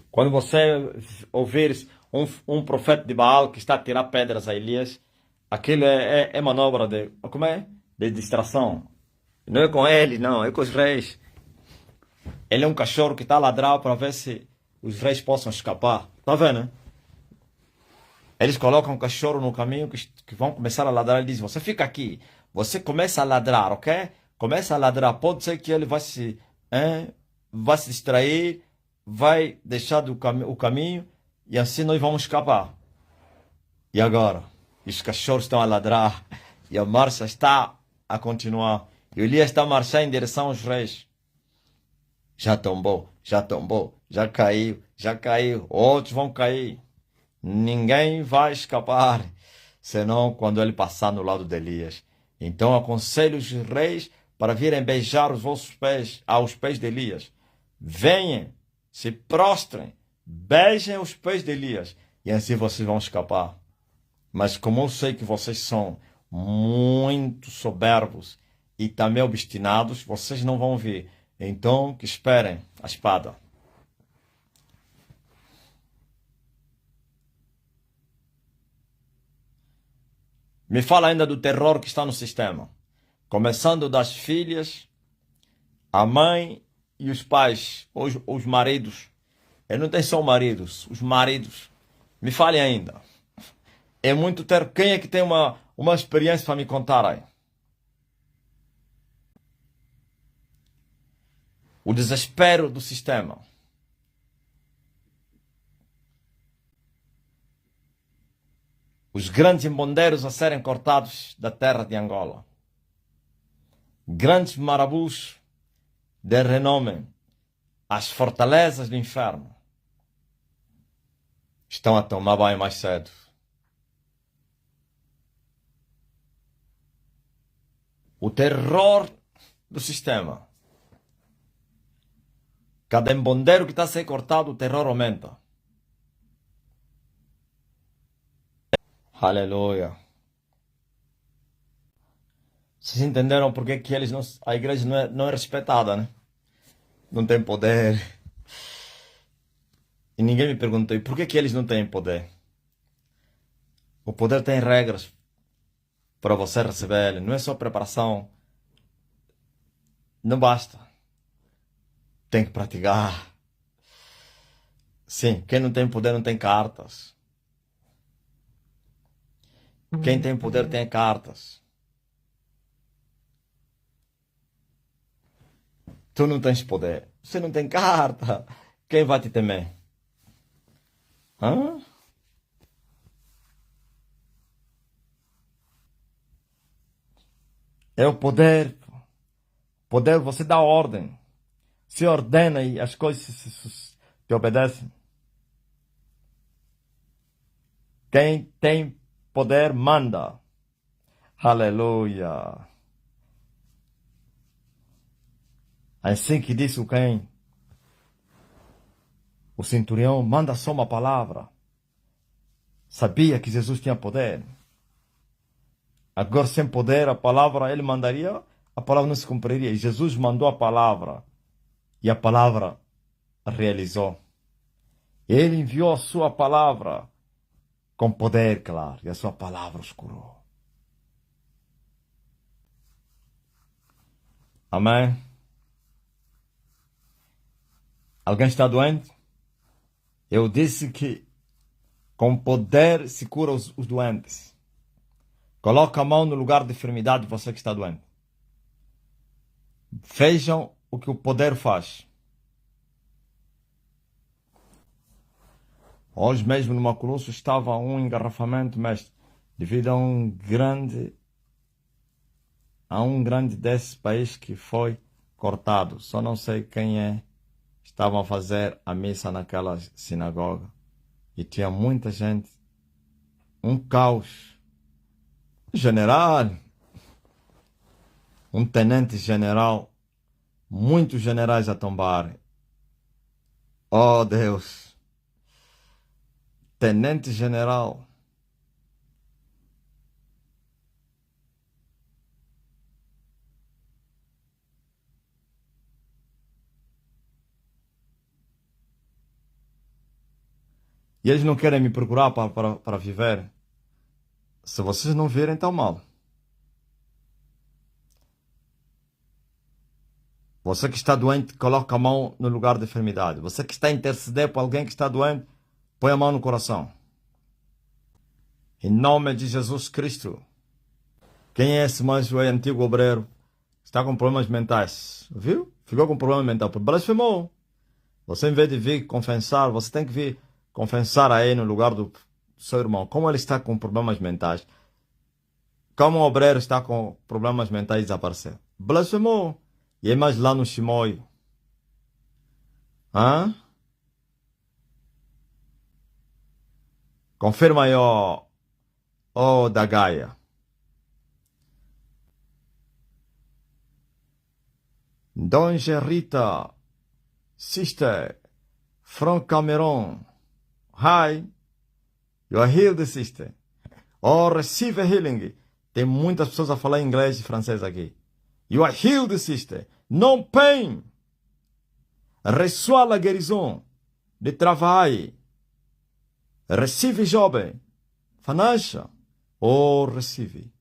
Quando você ouvir um profeta de Baal que está a tirar pedras a Elias, aquilo é manobra de... Como é? De distração. Não é com ele, não. É com os reis. Ele é um cachorro que está a ladrar para ver se os reis possam escapar. Tá vendo, né? Eles colocam um cachorro no caminho que vão começar a ladrar. Ele diz, você fica aqui. Você começa a ladrar, ok? Começa a ladrar. Pode ser que ele vai se distrair, vai deixar o caminho e assim nós vamos escapar. E agora? Os cachorros estão a ladrar e a marcha está a continuar. E Elias está a marchar em direção aos reis. Já tombou, já caiu, outros vão cair. Ninguém vai escapar, senão quando ele passar no lado de Elias. Então aconselho os reis para virem beijar os vossos pés, aos pés de Elias. Venham, se prostrem, beijem os pés de Elias, e assim vocês vão escapar. Mas como eu sei que vocês são muito soberbos e também obstinados, vocês não vão vir. Então que esperem a espada. Me fala ainda do terror que está no sistema. Começando das filhas, a mãe e os pais, os maridos. Eu não tenho só maridos, os maridos. Me fale ainda. É muito terror. Quem é que tem uma experiência para me contar aí? O desespero do sistema. Os grandes embondeiros a serem cortados da terra de Angola. Grandes marabus de renome, as fortalezas do inferno, estão a tomar banho mais cedo. O terror do sistema. Cada embondeiro que está a ser cortado, o terror aumenta. Aleluia. Vocês entenderam por que eles não, a igreja não é respeitada, né? Não tem poder. E ninguém me perguntou, e por que eles não têm poder? O poder tem regras para você receber ele. Não é só preparação. Não basta. Tem que praticar. Sim, quem não tem poder não tem cartas. Quem tem poder tem cartas. Tu não tens poder. Você não tem carta. Quem vai te temer? Hã? É o poder. Poder, você dá ordem. Se ordena e as coisas te obedecem. Quem tem poder manda. Aleluia. Assim que disse o quem? O centurião manda só uma palavra. Sabia que Jesus tinha poder. Agora, sem poder, a palavra ele mandaria, a palavra não se cumpriria. E Jesus mandou a palavra. E a palavra realizou. Ele enviou a sua palavra com poder, claro. E a sua palavra os curou. Amém? Alguém está doente? Eu disse que com poder se cura os doentes. Coloca a mão no lugar de enfermidade de você que está doente. Vejam o que o poder faz. Hoje mesmo no Maculusso estava um engarrafamento, mas devido a um grande desse país que foi cortado. Só não sei quem é. Estavam a fazer a missa naquela sinagoga. E tinha muita gente. Um caos. General. Um tenente-general. Muitos generais a tombarem. Oh, Deus. Tenente-general. E eles não querem me procurar para viver. Se vocês não virem, então mal. Você que está doente, coloca a mão no lugar da enfermidade. Você que está a interceder por alguém que está doente, põe a mão no coração. Em nome de Jesus Cristo. Quem é esse mais antigo obreiro? Está com problemas mentais. Viu? Ficou com problema mental. Blasfemou. Você, em vez de vir confessar, você tem que vir confessar aí no lugar do seu irmão. Como ele está com problemas mentais. Como o obreiro está com problemas mentais desaparecer. Blasfemou. E é mais lá no Chimoio. Hã? Confirma aí, ó da Gaia. Donja Rita, sister, from Cameroon. Hi, you are healed, sister. Oh, receive healing. Tem muitas pessoas a falar inglês e francês aqui. You are healed, sister. No pain. Reçois la guérison de travail. Receive job. Financial. Oh, receive.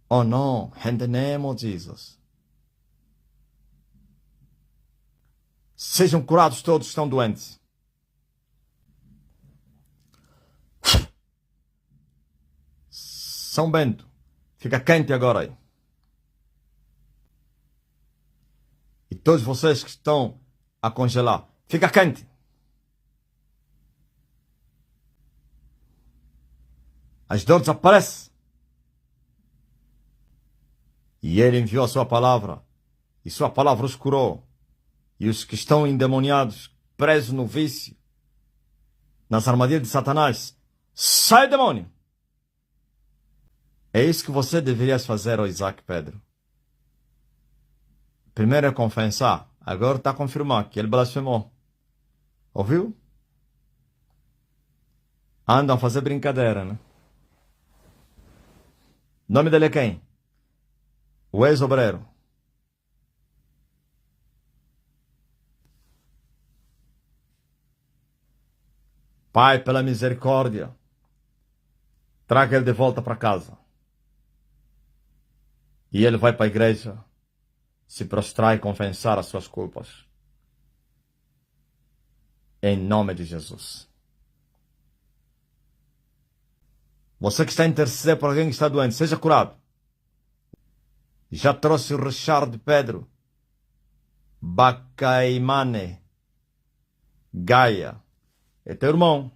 Oh, no. In the name of Jesus. Sejam curados todos que estão doentes. São Bento. Fica quente agora aí. E todos vocês que estão a congelar. Fica quente. As dores aparecem. E ele enviou a sua palavra. E sua palavra os curou. E os que estão endemoniados, presos no vício, nas armadilhas de Satanás, sai, demônio! É isso que você deveria fazer, ó Isaac Pedro. Primeiro é confessar. Agora está a confirmar que ele blasfemou. Ouviu? Andam a fazer brincadeira, né? O nome dele é quem? O ex-obreiro. Pai, pela misericórdia, traga ele de volta para casa. E ele vai para a igreja se prostrar e confessar as suas culpas. Em nome de Jesus. Você que está a interceder por alguém que está doente, seja curado. Já trouxe o Richard de Pedro. Bacaimane. Gaia. É teu irmão.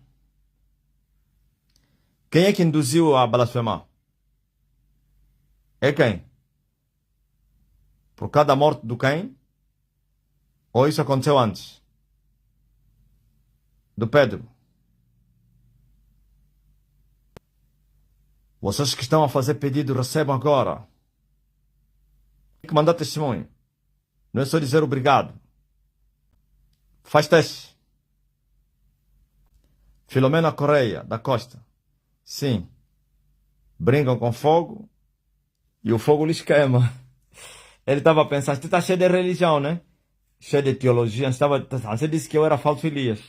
Quem é que induziu a blasfemar? É quem? Por causa da morte do quem? Ou isso aconteceu antes? Do Pedro. Vocês que estão a fazer pedido, recebam agora. Tem que mandar testemunho. Não é só dizer obrigado. Faz teste. Filomena Correia, da Costa. Sim. Brincam com fogo e o fogo lhes queima. Ele estava a pensar, você está cheio de religião, né? Cheio de teologia. Você disse que eu era falso Elias.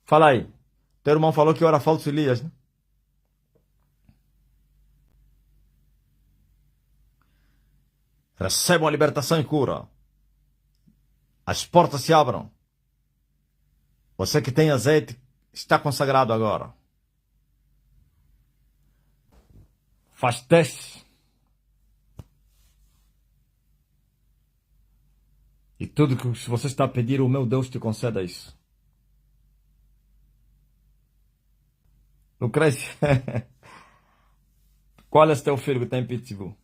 Fala aí. Teu irmão falou que eu era falso Elias, né? Recebam a libertação e cura. As portas se abram. Você que tem azeite está consagrado agora. Faz teste. E tudo que você está a pedir, o meu Deus te conceda isso. Lucrécia, qual é esse teu filho que está em Pittsburgh?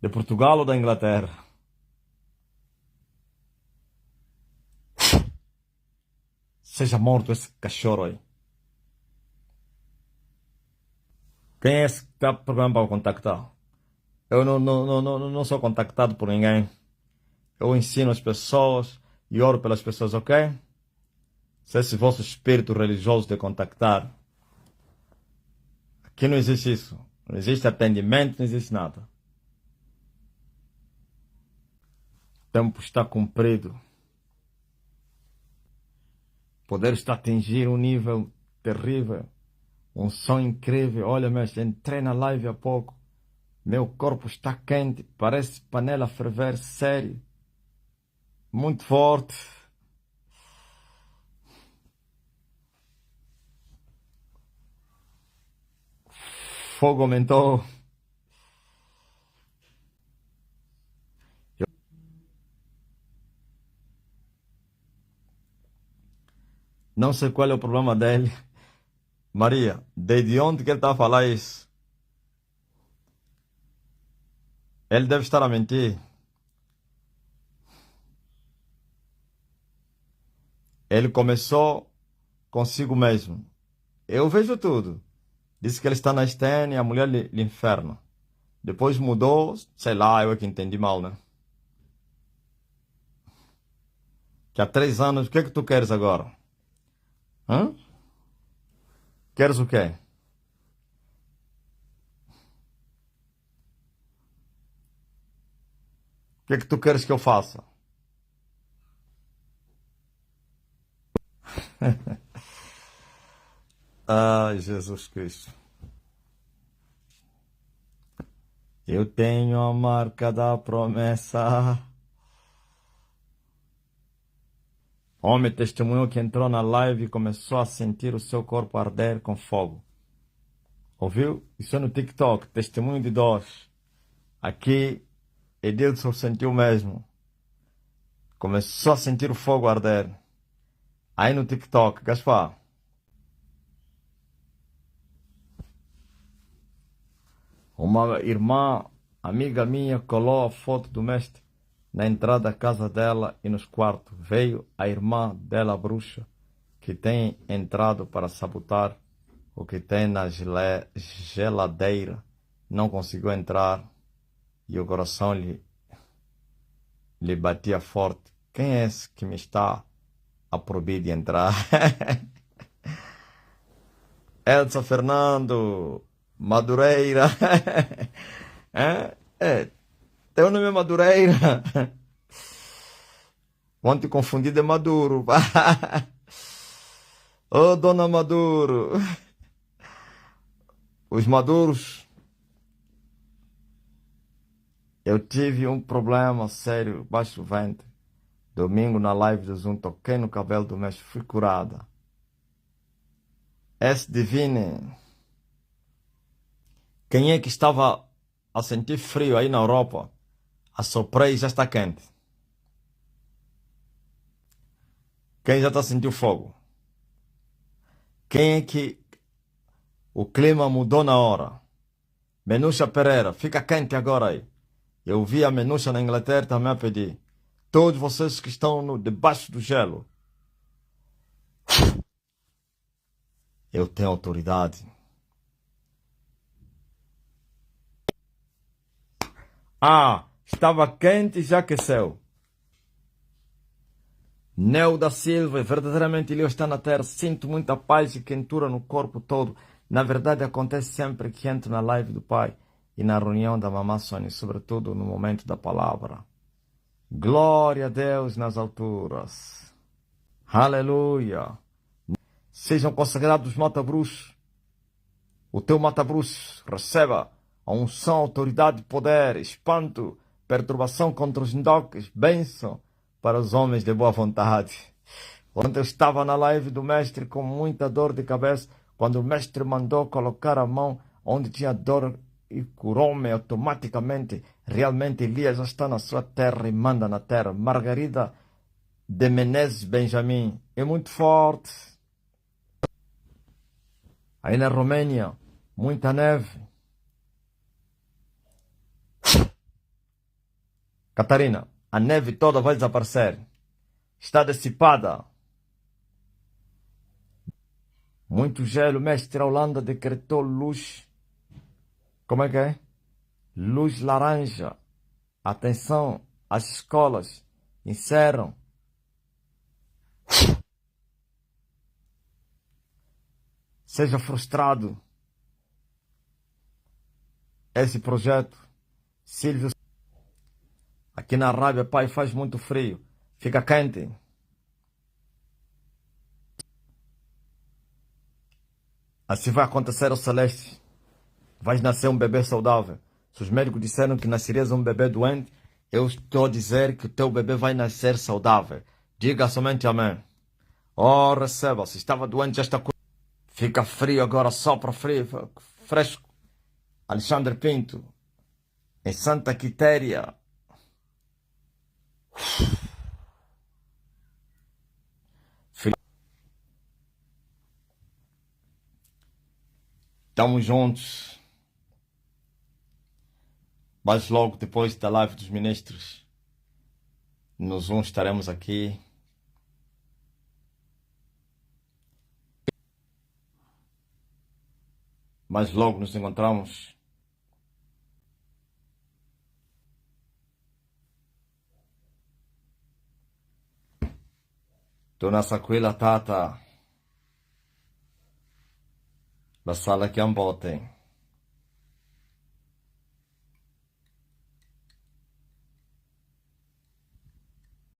De Portugal ou da Inglaterra? Seja morto esse cachorro aí. Quem é esse que está programado para contactar? Eu não sou contactado por ninguém. Eu ensino as pessoas e oro pelas pessoas, ok? Se esse vosso espírito religioso de contactar. Aqui não existe isso. Não existe atendimento, não existe nada. O tempo está cumprido. O poder está a atingir um nível terrível, um som incrível. Olha, mestre, entrei na live há pouco. Meu corpo está quente, parece panela a ferver, sério. Muito forte. Fogo aumentou. Não sei qual é o problema dele. Maria, desde onde que ele está a falar isso? Ele deve estar a mentir. Ele começou consigo mesmo. Eu vejo tudo. Disse que ele está na STN e a mulher lhe inferna. Depois mudou, sei lá, eu é que entendi mal, né? Que há 3 anos, o que é que tu queres agora? Hã? Queres o quê? O que é que tu queres que eu faça? Ai, Jesus Cristo. Eu tenho a marca da promessa. Homem testemunhou que entrou na live e começou a sentir o seu corpo arder com fogo. Ouviu? Isso é no TikTok, testemunho de dós. Aqui, Edilson sentiu mesmo. Começou a sentir o fogo arder. Aí no TikTok, Gaspar. Uma irmã, amiga minha, colou a foto do mestre na entrada da casa dela e nos quartos. Veio a irmã dela, bruxa, que tem entrado para sabotar o que tem na geladeira. Não conseguiu entrar e o coração lhe batia forte. Quem é esse que me está a proibir de entrar? Elsa Fernando Madureira. Teu nome é Madureira. Vão te confundir de Maduro. Ô, dona Maduro. Os maduros. Eu tive um problema sério, baixo ventre. Domingo na live do Zoom, toquei no cabelo do mestre, fui curada. S Divine. Quem é que estava a sentir frio aí na Europa? Assoprei e já está quente. Quem já está sentindo fogo? Quem é que o clima mudou na hora? Menúcia Pereira, fica quente agora aí. Eu vi a Menúcia na Inglaterra também a pedir. Todos vocês que estão debaixo do gelo. Eu tenho autoridade. Ah, estava quente e já aqueceu. Neo da Silva, verdadeiramente Deus está na terra. Sinto muita paz e quentura no corpo todo. Na verdade, acontece sempre que entro na live do Pai e na reunião da Mamá Sônia, sobretudo no momento da palavra. Glória a Deus nas alturas. Aleluia. Sejam consagrados os mata-bruxos. O teu mata-bruxo receba a unção, autoridade, poder, espanto, perturbação contra os indoques, bênção para os homens de boa vontade. Ontem eu estava na live do mestre com muita dor de cabeça, quando o mestre mandou colocar a mão onde tinha dor e curou-me automaticamente. Realmente Elias já está na sua terra e manda na terra. Margarida de Menezes Benjamin é muito forte. Aí na Romênia, muita neve. Catarina, a neve toda vai desaparecer. Está dissipada. Muito gelo, mestre. A Holanda decretou luz. Como é que é? Luz laranja. Atenção, as escolas encerram. Seja frustrado. Esse projeto, Silvio. Aqui na Arábia, pai, faz muito frio. Fica quente. Assim vai acontecer ao Celeste. Vais nascer um bebê saudável. Se os médicos disseram que nascerias um bebê doente, eu estou a dizer que o teu bebê vai nascer saudável. Diga somente amém. Oh, receba. Se estava doente, já está curado. Fica frio agora, sopra frio, fresco. Alexandre Pinto, em Santa Quitéria. Estamos juntos. Mas logo depois da live dos ministros, no Zoom estaremos aqui. Mas logo nos encontramos. Tunasakila tata. La sala que ambotem.